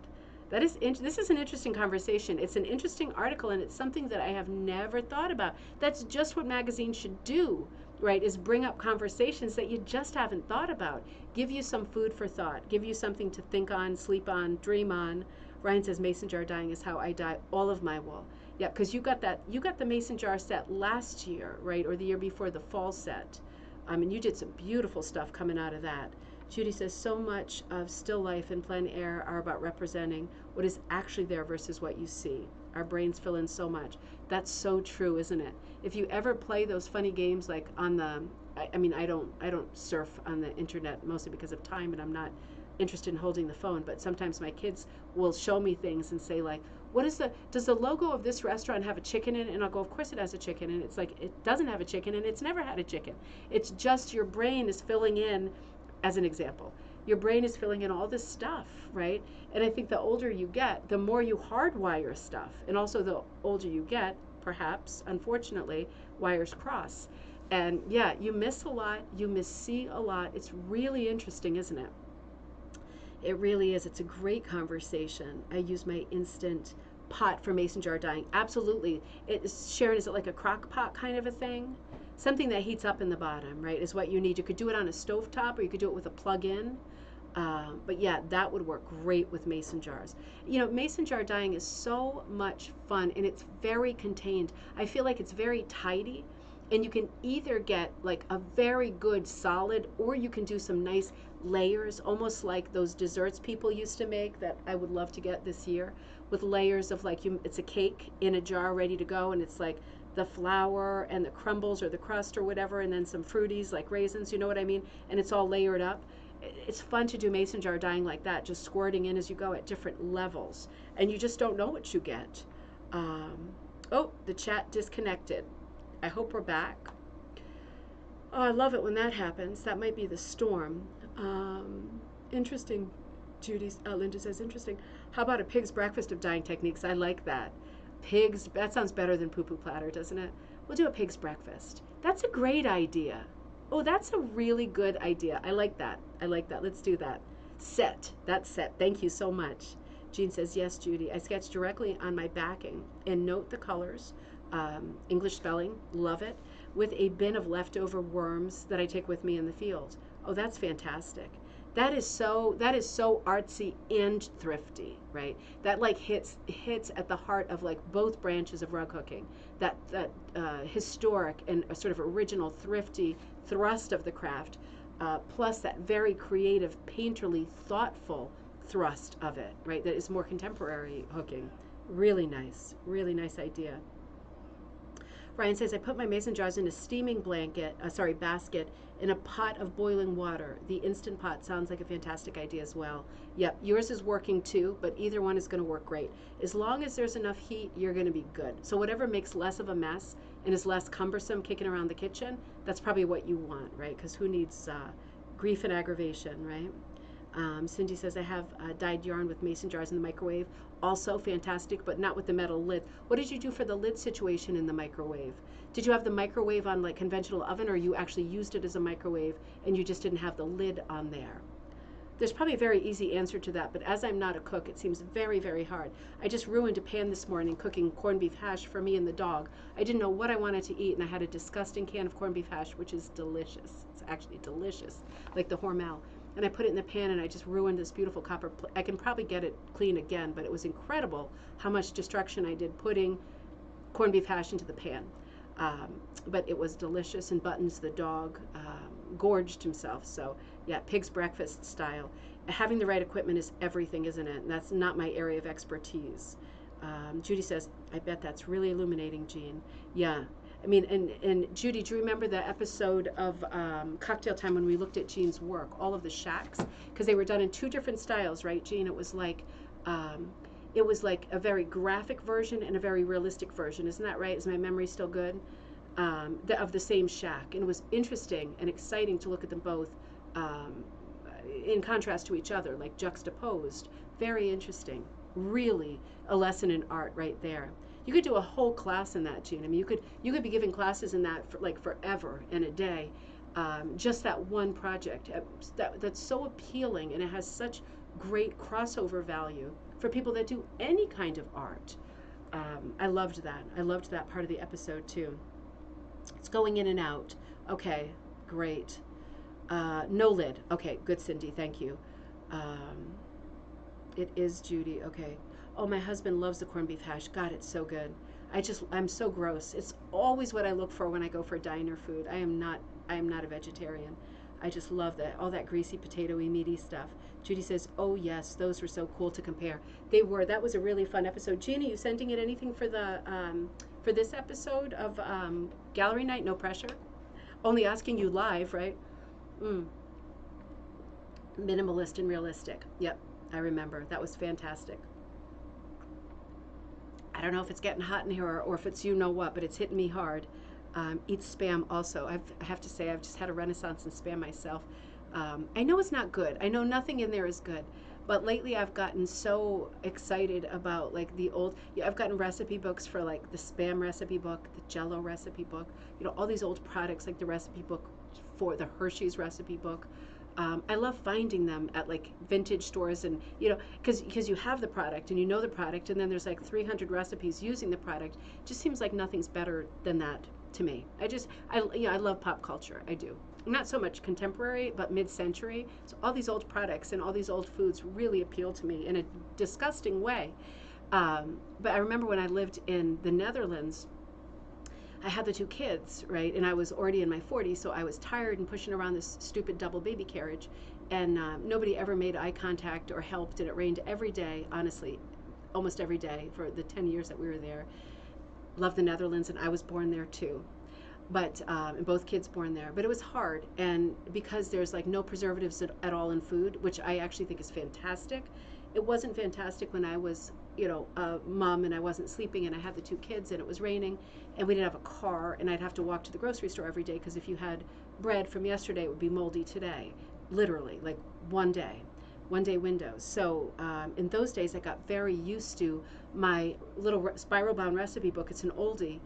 This is an interesting conversation. It's an interesting article, and it's something that I have never thought about. That's just what magazines should do, right? Is bring up conversations that you just haven't thought about. Give you some food for thought. Give you something to think on, sleep on, dream on. Ryan says mason jar dyeing is how I dye all of my wool. Yeah, because you got the mason jar set last year, right, or the year before, the fall set. And you did some beautiful stuff coming out of that. Judy says, so much of still life and plein air are about representing what is actually there versus what you see. Our brains fill in so much. That's so true, isn't it? If you ever play those funny games like on the, I don't surf on the internet mostly because of time, and I'm not interested in holding the phone, but sometimes my kids will show me things and say like, does the logo of this restaurant have a chicken in it? And I'll go, of course it has a chicken. And it's like, it doesn't have a chicken, and it's never had a chicken. It's just your brain is filling in, as an example. Your brain is filling in all this stuff, right? And I think the older you get, the more you hardwire stuff. And also the older you get, perhaps, unfortunately, wires cross. And yeah, you miss a lot, you missee a lot. It's really interesting, isn't it? It really is. It's a great conversation. I use my instant pot for mason jar dyeing. Absolutely. Sharon, is it like a crock pot kind of a thing? Something that heats up in the bottom, right, is what you need. You could do it on a stovetop, or you could do it with a plug-in. But yeah, that would work great with mason jars. Mason jar dyeing is so much fun, and it's very contained. I feel like it's very tidy, and you can either get like a very good solid, or you can do some nice layers, almost like those desserts people used to make that I would love to get this year, with layers of it's a cake in a jar ready to go, and it's like the flour and the crumbles or the crust or whatever, and then some fruities like raisins, you know what I mean? And it's all layered up. It's fun to do mason jar dyeing like that, just squirting in as you go at different levels, and you just don't know what you get. Oh, the chat disconnected. I hope we're back. Oh, I love it when that happens. That might be the storm. Interesting. Linda says, interesting. How about a pig's breakfast of dyeing techniques? I like that. That sounds better than poo-poo platter, doesn't it? We'll do a pig's breakfast. That's a great idea. Oh, that's a really good idea. I like that. Let's do that. Set. That's set. Thank you so much. Jean says, yes, Judy. I sketch directly on my backing and note the colors. English spelling, love it. With a bin of leftover worms that I take with me in the field. Oh, that's fantastic. That is so artsy and thrifty, right? That like hits at the heart of like both branches of rug hooking. That historic and sort of original thrifty thrust of the craft, plus that very creative, painterly, thoughtful thrust of it, right? That is more contemporary hooking. Really nice idea. Ryan says, I put my mason jars in a steaming basket in a pot of boiling water. The Instant Pot sounds like a fantastic idea as well. Yep, yours is working too, but either one is going to work great. As long as there's enough heat, you're going to be good. So whatever makes less of a mess and is less cumbersome kicking around the kitchen, that's probably what you want, right? Because who needs grief and aggravation, right? Cindy says, I have dyed yarn with mason jars in the microwave. Also fantastic, but not with the metal lid. What did you do for the lid situation in the microwave? Did you have the microwave on like conventional oven, or you actually used it as a microwave and you just didn't have the lid on there? There's probably a very easy answer to that, but as I'm not a cook, it seems very hard. I just ruined a pan this morning cooking corned beef hash for me and the dog. I didn't know what I wanted to eat, and I had a disgusting can of corned beef hash, which is delicious. It's actually delicious, like the Hormel. And I put it in the pan, and I just ruined this beautiful copper plate. I can probably get it clean again, but it was incredible how much destruction I did putting corned beef hash into the pan. But it was delicious, and Buttons, the dog, gorged himself. So yeah, pig's breakfast style. Having the right equipment is everything, isn't it? And that's not my area of expertise. Judy says, I bet that's really illuminating, Jean. Yeah. I mean, and Judy, do you remember the episode of Cocktail Time when we looked at Jean's work, all of the shacks? Because they were done in two different styles, right, Jean? It was like a very graphic version and a very realistic version. Isn't that right? Is my memory still good? Of the same shack. And it was interesting and exciting to look at them both in contrast to each other, like juxtaposed. Very interesting. Really a lesson in art right there. You could do a whole class in that, Jean. I mean, you could be giving classes in that for like forever and a day. Just that one project that's so appealing, and it has such great crossover value for people that do any kind of art. I loved that. I loved that part of the episode too. It's going in and out. Okay, great. No lid. Okay, good, Cindy. Thank you. It is Judy. Okay. Oh, my husband loves the corned beef hash. God, it's so good. I'm so gross. It's always what I look for when I go for diner food. I am not a vegetarian. I just love all that greasy, potatoy, meaty stuff. Judy says, oh yes, those were so cool to compare. They were. That was a really fun episode. Jeannie, you sending in anything for for this episode of Gallery Night? No pressure. Only asking you live, right? Minimalist and realistic. Yep, I remember. That was fantastic. I don't know if it's getting hot in here or if it's you know what, but it's hitting me hard. Eat spam also. I have to say, I've just had a renaissance in spam myself. I know it's not good. I know nothing in there is good. But lately I've gotten so excited about like I've gotten recipe books for like the spam recipe book, the Jello recipe book, all these old products like the recipe book for the Hershey's recipe book. I love finding them at like vintage stores, and because you have the product and you know the product, and then there's like 300 recipes using the product. It just seems like nothing's better than that to me. I love pop culture. I do. Not so much contemporary, but mid-century. So all these old products and all these old foods really appeal to me in a disgusting way. But I remember when I lived in the Netherlands, I had the two kids, right? And I was already in my 40s, so I was tired and pushing around this stupid double baby carriage. And nobody ever made eye contact or helped, and it rained every day, honestly, almost every day for the 10 years that we were there. Love the Netherlands, and I was born there too. But and both kids born there. But it was hard, and because there's like no preservatives at all in food, which I actually think is fantastic. It wasn't fantastic when I was, a mom and I wasn't sleeping and I had the two kids and it was raining and we didn't have a car and I'd have to walk to the grocery store every day because if you had bread from yesterday, it would be moldy today. Literally, like one day windows. So in those days, I got very used to my little spiral bound recipe book. It's an oldie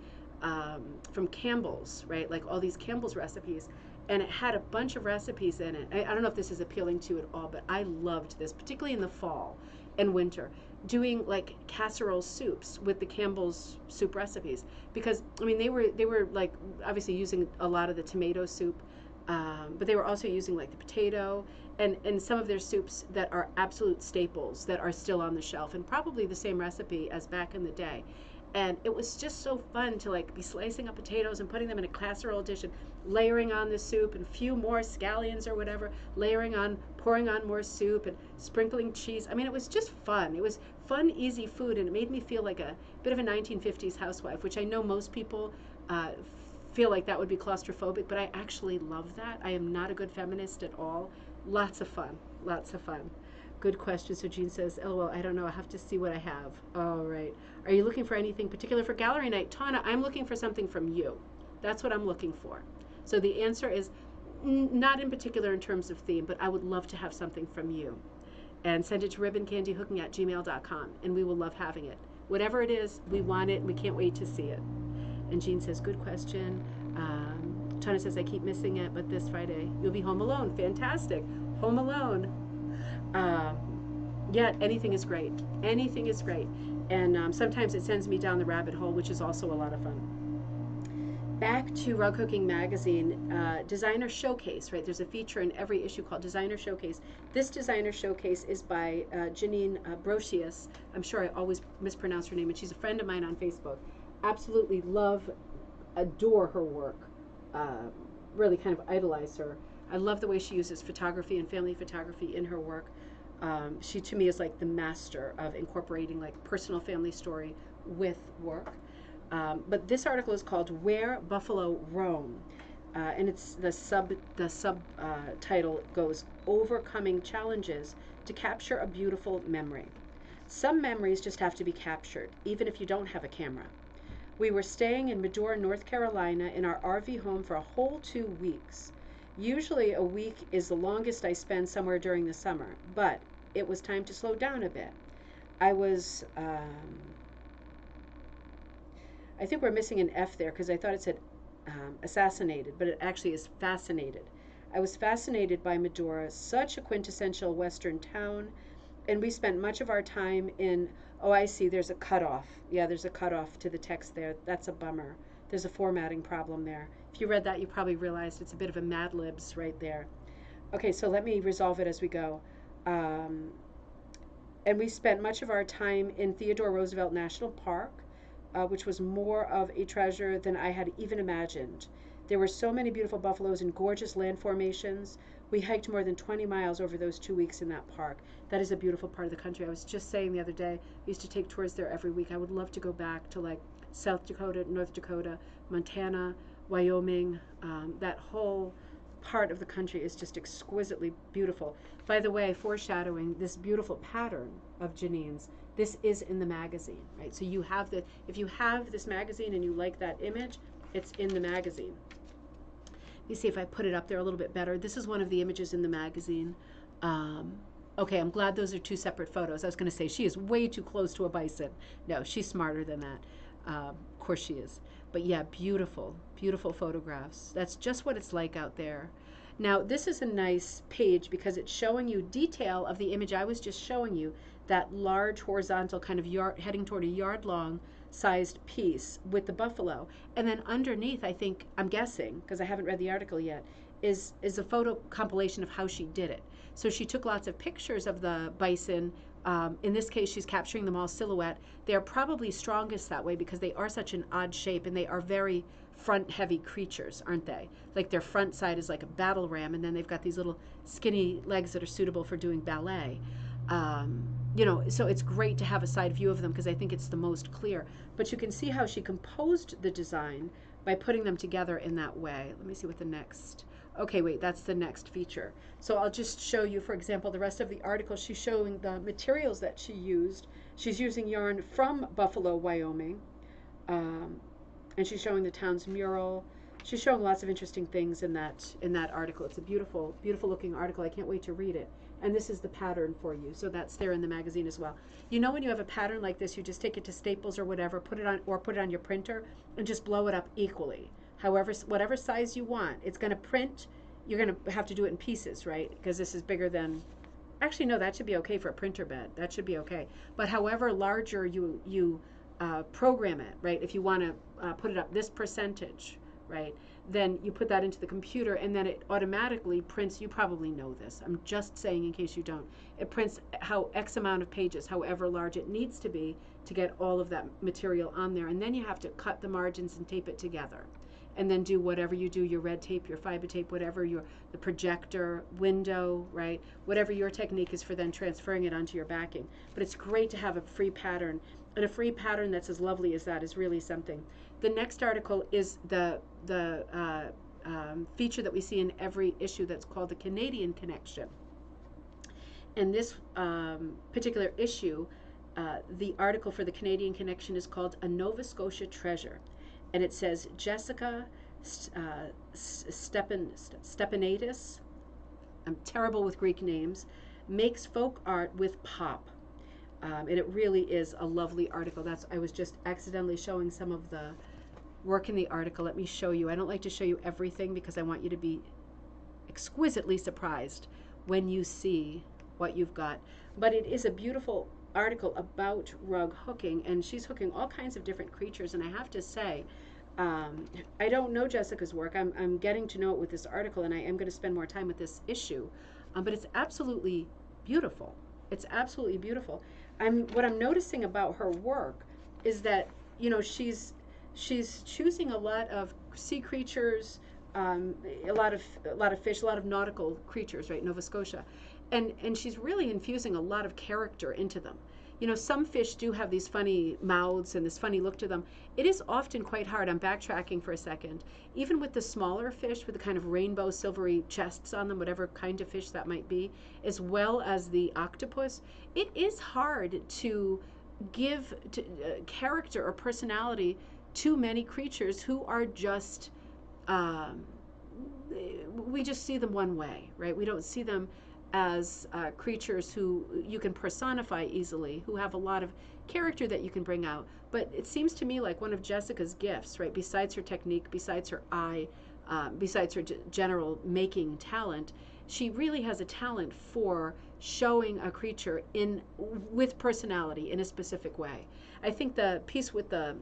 from Campbell's, right? Like all these Campbell's recipes. and it had a bunch of recipes in it. I don't know if this is appealing to you at all, but I loved this, particularly in the fall and winter, doing like casserole soups with the Campbell's soup recipes, because I mean they were like obviously using a lot of the tomato soup, but they were also using like the potato and some of their soups that are absolute staples that are still on the shelf and probably the same recipe as back in the day. And it was just so fun to like be slicing up potatoes and putting them in a casserole dish and layering on the soup and a few more scallions or whatever, layering on, pouring on more soup and sprinkling cheese. I mean, it was just fun. It was fun, easy food, and it made me feel like a bit of a 1950s housewife, which I know most people feel like that would be claustrophobic, but I actually love that. I am not a good feminist at all. Lots of fun. Lots of fun. Good question. So Jean says, LOL, I don't know. I have to see what I have. All right. Are you looking for anything particular for gallery night? Tana, I'm looking for something from you. That's what I'm looking for. So the answer is not in particular in terms of theme, but I would love to have something from you. And send it to ribboncandyhooking@gmail.com, and we will love having it. Whatever it is, we want it, and we can't wait to see it. And Jean says, good question. Tana says, I keep missing it, but this Friday you'll be home alone. Fantastic. Home alone. Yeah, anything is great. Anything is great. And sometimes it sends me down the rabbit hole, which is also a lot of fun. Back to Rug Cooking Magazine, Designer Showcase, right? There's a feature in every issue called Designer Showcase. This Designer Showcase is by Janine Brocius. I'm sure I always mispronounce her name, and she's a friend of mine on Facebook. Absolutely love, adore her work. Really kind of idolize her. I love the way she uses photography and family photography in her work. She, to me, is like the master of incorporating like personal family story with work. But this article is called "Where Buffalo Roam," and it's the subtitle goes "Overcoming Challenges to Capture a Beautiful Memory." Some memories just have to be captured, even if you don't have a camera. We were staying in Medora, North Carolina, in our RV home for a whole 2 weeks. Usually a week is the longest I spend somewhere during the summer, but it was time to slow down a bit. I think we're missing an F there because I thought it said assassinated, but it actually is fascinated. I was fascinated by Medora, such a quintessential Western town, and we spent much of our time in, oh, I see, there's a cutoff. Yeah, there's a cutoff to the text there. That's a bummer. There's a formatting problem there. If you read that, you probably realized it's a bit of a Mad Libs right there. Okay, so let me resolve it as we go. And we spent much of our time in Theodore Roosevelt National Park, which was more of a treasure than I had even imagined. There were so many beautiful buffaloes and gorgeous land formations. We hiked more than 20 miles over those 2 weeks in that park. That is a beautiful part of the country. I was just saying the other day, I used to take tours there every week. I would love to go back to like South Dakota, North Dakota, Montana, Wyoming. That whole part of the country is just exquisitely beautiful. By the way, foreshadowing this beautiful pattern of Janine's, this is in the magazine, right? So you have the, if you have this magazine and you like that image, it's in the magazine. Let me see if I put it up there a little bit better. This is one of the images in the magazine. Okay, I'm glad those are two separate photos. I was going to say she is way too close to a bison. No, she's smarter than that. Of course she is. But yeah, beautiful, beautiful photographs. That's just what it's like out there. Now, this is a nice page because it's showing you detail of the image I was just showing you, that large horizontal kind of yard, heading toward a yard-long sized piece with the buffalo. And then underneath, I think, I'm guessing, because I haven't read the article yet, is a photo compilation of how she did it. So she took lots of pictures of the bison. In this case, she's capturing them all silhouette. They're probably strongest that way because they are such an odd shape and they are very front-heavy creatures, aren't they? Like their front side is like a battle ram, and then they've got these little skinny legs that are suitable for doing ballet. You know, so it's great to have a side view of them because I think it's the most clear. But you can see how she composed the design by putting them together in that way. Let me see what the next, okay, wait, that's the next feature. So I'll just show you, for example, the rest of the article. She's showing the materials that she used. She's using yarn from Buffalo, Wyoming, and she's showing the town's mural. She's showing lots of interesting things in that article. It's a beautiful, beautiful looking article. I can't wait to read it. And this is the pattern for you. So that's there in the magazine as well. You know, when you have a pattern like this, you just take it to Staples or whatever, put it on your printer and just blow it up equally. however, whatever size you want. It's going to print. You're going to have to do it in pieces, right? Because this is bigger than. Actually, no, that should be okay for a printer bed. That should be okay. But however larger you program it, right? If you want to put it up this percentage, right? Then you put that into the computer, and then it automatically prints. You probably know this. I'm just saying in case you don't. It prints how X amount of pages, however large it needs to get all of that material on there. And then you have to cut the margins and tape it together. And then do whatever you do, your red tape, your fiber tape, whatever the projector, window, right? Whatever your technique is for then transferring it onto your backing. But it's great to have a free pattern. And a free pattern that's as lovely as that is really something. The next article is the feature that we see in every issue that's called the Canadian Connection. And this particular issue, the article for the Canadian Connection is called A Nova Scotia Treasure. And it says Jessica Stepanidis, I'm terrible with Greek names, makes folk art with pop. And it really is a lovely article. I was just accidentally showing some of the work in the article. Let me show you. I don't like to show you everything because I want you to be exquisitely surprised when you see what you've got. But it is a beautiful article about rug hooking, and she's hooking all kinds of different creatures. And I have to say, I don't know Jessica's work. I'm getting to know it with this article, and I am going to spend more time with this issue. But it's absolutely beautiful. It's absolutely beautiful. What I'm noticing about her work is that, you know, she's choosing a lot of sea creatures, a lot of fish, a lot of nautical creatures, right? Nova Scotia, and she's really infusing a lot of character into them. You know, some fish do have these funny mouths and this funny look to them. It is often quite hard. I'm backtracking for a second. Even with the smaller fish with the kind of rainbow silvery chests on them, whatever kind of fish that might be, as well as the octopus, it is hard to give character or personality to many creatures who are just, we just see them one way, right? We don't see them as creatures who you can personify easily, who have a lot of character that you can bring out. But it seems to me like one of Jessica's gifts, right, besides her technique, besides her eye, besides her general making talent, she really has a talent for showing a creature with personality in a specific way. I think the piece with the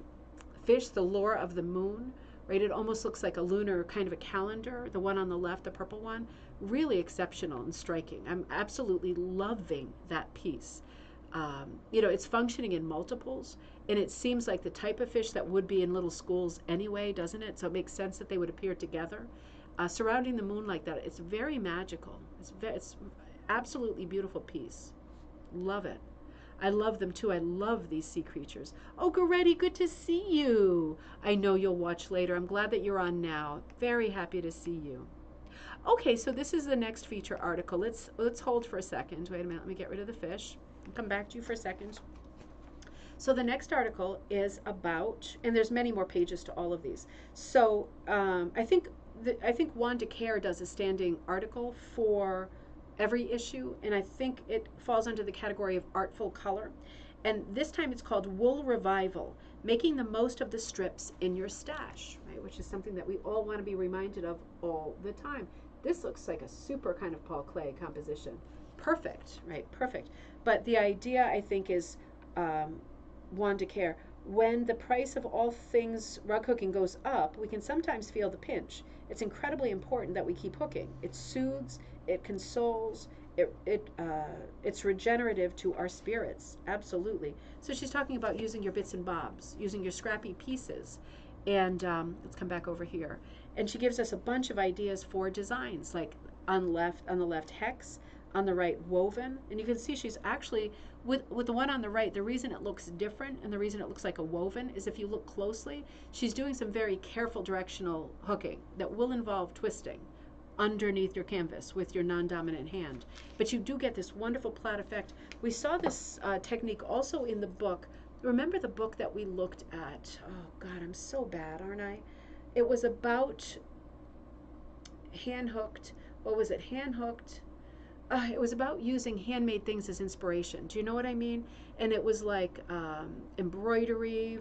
fish, the lure of the moon, right? It almost looks like a lunar kind of a calendar. The one on the left, the purple one, really exceptional and striking. I'm absolutely loving that piece. You know, it's functioning in multiples, and it seems like the type of fish that would be in little schools anyway, doesn't it? So it makes sense that they would appear together. Surrounding the moon like that, it's very magical. It's absolutely beautiful piece. Love it. I love them too. I love these sea creatures. Oh, Goretti, good to see you. I know you'll watch later. I'm glad that you're on now. Very happy to see you. Okay, so this is the next feature article. Let's hold for a second. Wait a minute. Let me get rid of the fish. I'll come back to you for a second. So the next article is about, and there's many more pages to all of these. So I think Juan de Care does a standing article for every issue, and I think it falls under the category of artful color. And this time it's called Wool Revival, making the most of the strips in your stash, right? Which is something that we all want to be reminded of all the time. This looks like a super kind of Paul Klee composition. Perfect, right? Perfect. But the idea, I think, is Juan de Care. When the price of all things rug hooking goes up, we can sometimes feel the pinch. It's incredibly important that we keep hooking. It soothes, it consoles, it's regenerative to our spirits, absolutely. So she's talking about using your bits and bobs, using your scrappy pieces. And let's come back over here. And she gives us a bunch of ideas for designs, like on the left hex, on the right woven. And you can see she's actually, with the one on the right, the reason it looks different and the reason it looks like a woven is if you look closely, she's doing some very careful directional hooking that will involve twisting underneath your canvas with your non-dominant hand. But you do get this wonderful plait effect. We saw this technique also in the book. Remember the book that we looked at? Oh God, I'm so bad, aren't I? It was about hand-hooked. What was it? Hand-hooked. It was about using handmade things as inspiration. Do you know what I mean? And it was like embroidery,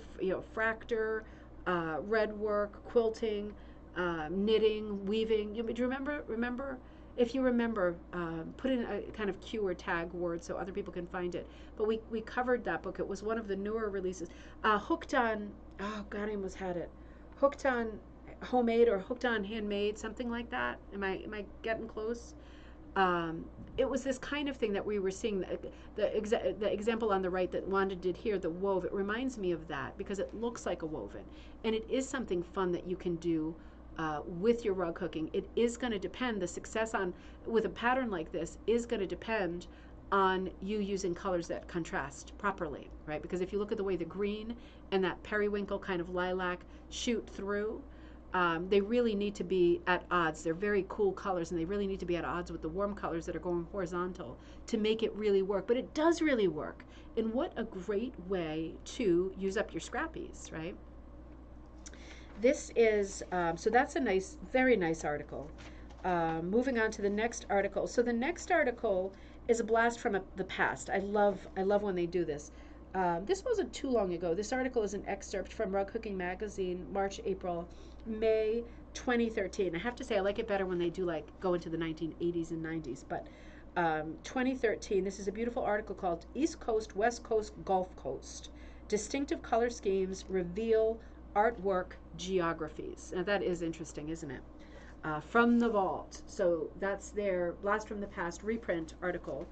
fractor, red work, quilting, knitting, weaving. Do you remember? If you remember, put in a kind of cue or tag word so other people can find it. But we covered that book. It was one of the newer releases. Hooked on, oh God, I almost had it. Hooked on homemade or hooked on handmade, something like that. Am I getting close? It was this kind of thing that we were seeing. The example on the right that Wanda did here, the wove, it reminds me of that because it looks like a woven. And it is something fun that you can do with your rug hooking. It is going to depend, the success on with a pattern like this is going to depend on you using colors that contrast properly, right? Because if you look at the way the green and that periwinkle kind of lilac shoot through, they really need to be at odds. They're very cool colors, and they really need to be at odds with the warm colors that are going horizontal to make it really work. But it does really work. And what a great way to use up your scrappies, right? This is, so that's a nice, very nice article. Moving on to the next article. So the next article is a blast from the past. I love when they do this. This wasn't too long ago. This article is an excerpt from Rug Hooking Magazine, March, April, May 2013. I have to say I like it better when they do like go into the 1980s and 90s. But 2013, this is a beautiful article called East Coast, West Coast, Gulf Coast. Distinctive color schemes reveal artwork geographies. Now that is interesting, isn't it? From the vault. So that's their Blast from the Past reprint article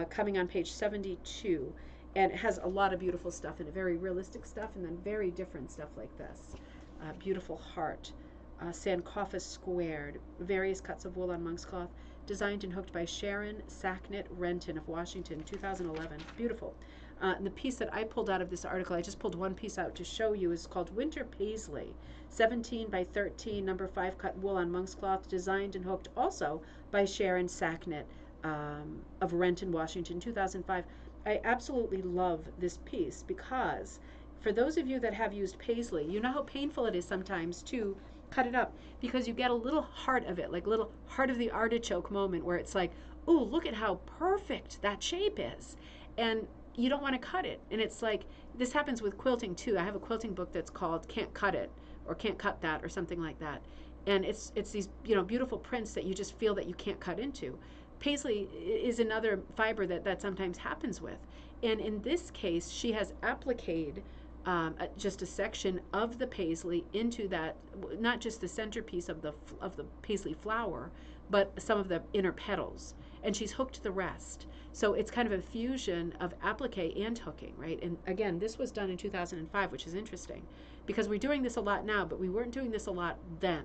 coming on page 72. And it has a lot of beautiful stuff in it, very realistic stuff, and then very different stuff like this. Beautiful heart, Sankofa squared, various cuts of wool on monk's cloth, designed and hooked by Sharon Sacknett Renton of Washington, 2011. Beautiful. And the piece that I pulled out of this article, I just pulled one piece out to show you, is called Winter Paisley, 17 by 13, number 5 cut wool on monk's cloth, designed and hooked also by Sharon Sacknett of Renton, Washington, 2005. I absolutely love this piece because for those of you that have used paisley, you know how painful it is sometimes to cut it up because you get a little heart of it, like a little heart of the artichoke moment where it's like, oh, look at how perfect that shape is. And you don't want to cut it. And it's like, this happens with quilting too. I have a quilting book that's called Can't Cut It or Can't Cut That or something like that. And it's these, beautiful prints that you just feel that you can't cut into. Paisley is another fiber that sometimes happens with. And in this case, she has appliqued just a section of the paisley into that, not just the centerpiece of the paisley flower, but some of the inner petals. And she's hooked the rest. So it's kind of a fusion of applique and hooking, right? And again, this was done in 2005, which is interesting because we're doing this a lot now, but we weren't doing this a lot then.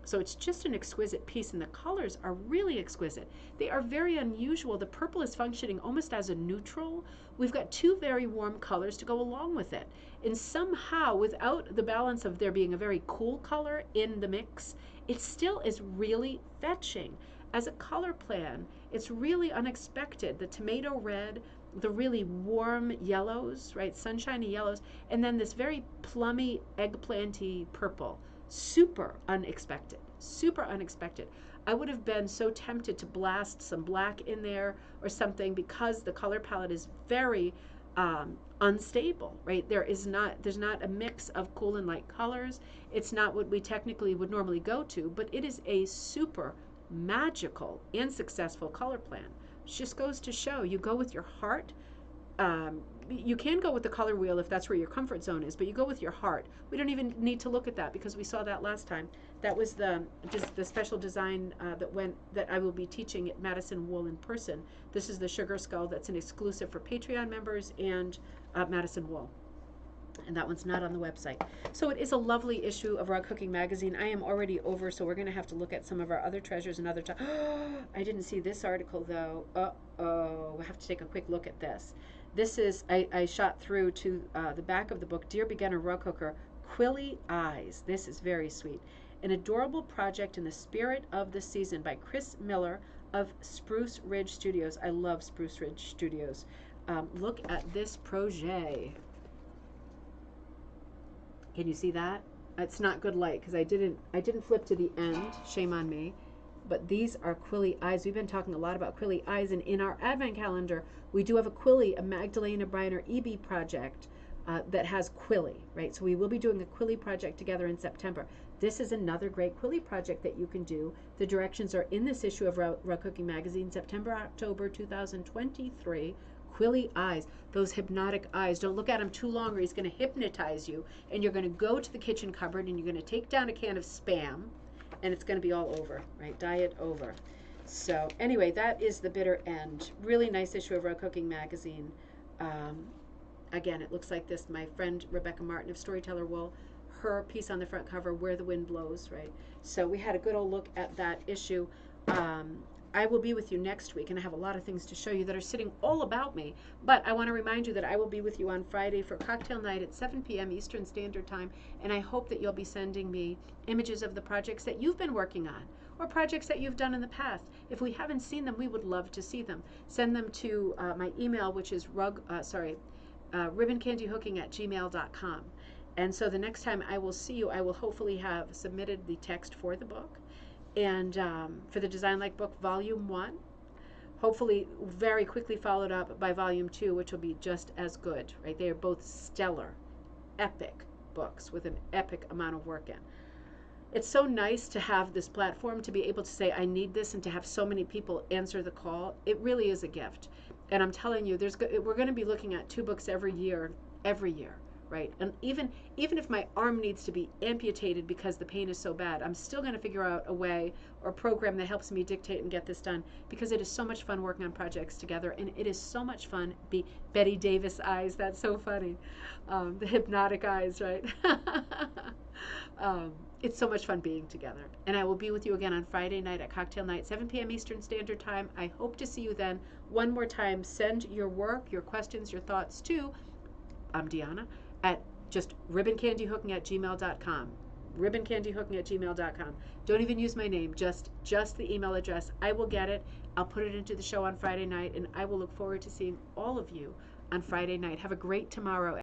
So it's just an exquisite piece, and the colors are really exquisite. They are very unusual. The purple is functioning almost as a neutral. We've got two very warm colors to go along with it. And somehow, without the balance of there being a very cool color in the mix, it still is really fetching. As a color plan, it's really unexpected. The tomato red, the really warm yellows, right, sunshiny yellows, and then this very plummy, eggplanty purple. Super unexpected, super unexpected. I would have been so tempted to blast some black in there or something because the color palette is very unstable, right? There's not a mix of cool and light colors. It's not what we technically would normally go to, but it is a super magical and successful color plan. It just goes to show you go with your heart. You can go with the color wheel if that's where your comfort zone is, but you go with your heart. We don't even need to look at that because we saw that last time. That was the special design that I will be teaching at Madison Wool in person. This is the Sugar Skull that's an exclusive for Patreon members and Madison Wool. And that one's not on the website. So it is a lovely issue of Rug Hooking Magazine. I am already over, so we're going to have to look at some of our other treasures another time. I didn't see this article, though. Uh-oh. I have to take a quick look at this. This is, I shot through to the back of the book, Dear Beginner Rug Hooker, Quilly Eyes. This is very sweet. An adorable project in the spirit of the season by Chris Miller of Spruce Ridge Studios. I love Spruce Ridge Studios. Look at this projet. Can you see that? It's not good light because I didn't flip to the end. Shame on me. But these are Quilly Eyes. We've been talking a lot about Quilly Eyes, and in our advent calendar, we do have a Quilly, a Magdalena Briner EB project that has quilly, right? So we will be doing a quilly project together in September. This is another great quilly project that you can do. The directions are in this issue of Raw Cooking Magazine, September, October 2023. Quilly eyes, those hypnotic eyes. Don't look at him too long or he's going to hypnotize you. And you're going to go to the kitchen cupboard and you're going to take down a can of Spam and it's going to be all over, right? Diet over. So anyway, that is the bitter end. Really nice issue of Raw Cooking Magazine. Again, it looks like this. My friend Rebecca Martin of Storyteller Wool, her piece on the front cover, Where the Wind Blows, right? So we had a good old look at that issue. I will be with you next week, and I have a lot of things to show you that are sitting all about me. But I want to remind you that I will be with you on Friday for cocktail night at 7 p.m. Eastern Standard Time, and I hope that you'll be sending me images of the projects that you've been working on or projects that you've done in the past. If we haven't seen them, we would love to see them. Send them to my email, which is ribboncandyhooking@gmail.com. And so the next time I will see you, I will hopefully have submitted the text for the book and for the Design Like Book Volume 1. Hopefully very quickly followed up by Volume 2, which will be just as good, right? They are both stellar, epic books with an epic amount of work in. It's so nice to have this platform to be able to say, I need this, and to have so many people answer the call. It really is a gift. And I'm telling you, we're going to be looking at 2 books every year, right? And even if my arm needs to be amputated because the pain is so bad, I'm still going to figure out a way or program that helps me dictate and get this done, because it is so much fun working on projects together, and it is so much fun. Betty Davis eyes, that's so funny. The hypnotic eyes, right? It's so much fun being together. And I will be with you again on Friday night at cocktail night, 7 p.m. Eastern Standard Time. I hope to see you then. One more time, send your work, your questions, your thoughts to, I'm Deanna, at just ribboncandyhooking@gmail.com. Ribboncandyhooking@gmail.com. Don't even use my name, just the email address. I will get it. I'll put it into the show on Friday night, and I will look forward to seeing all of you on Friday night. Have a great tomorrow.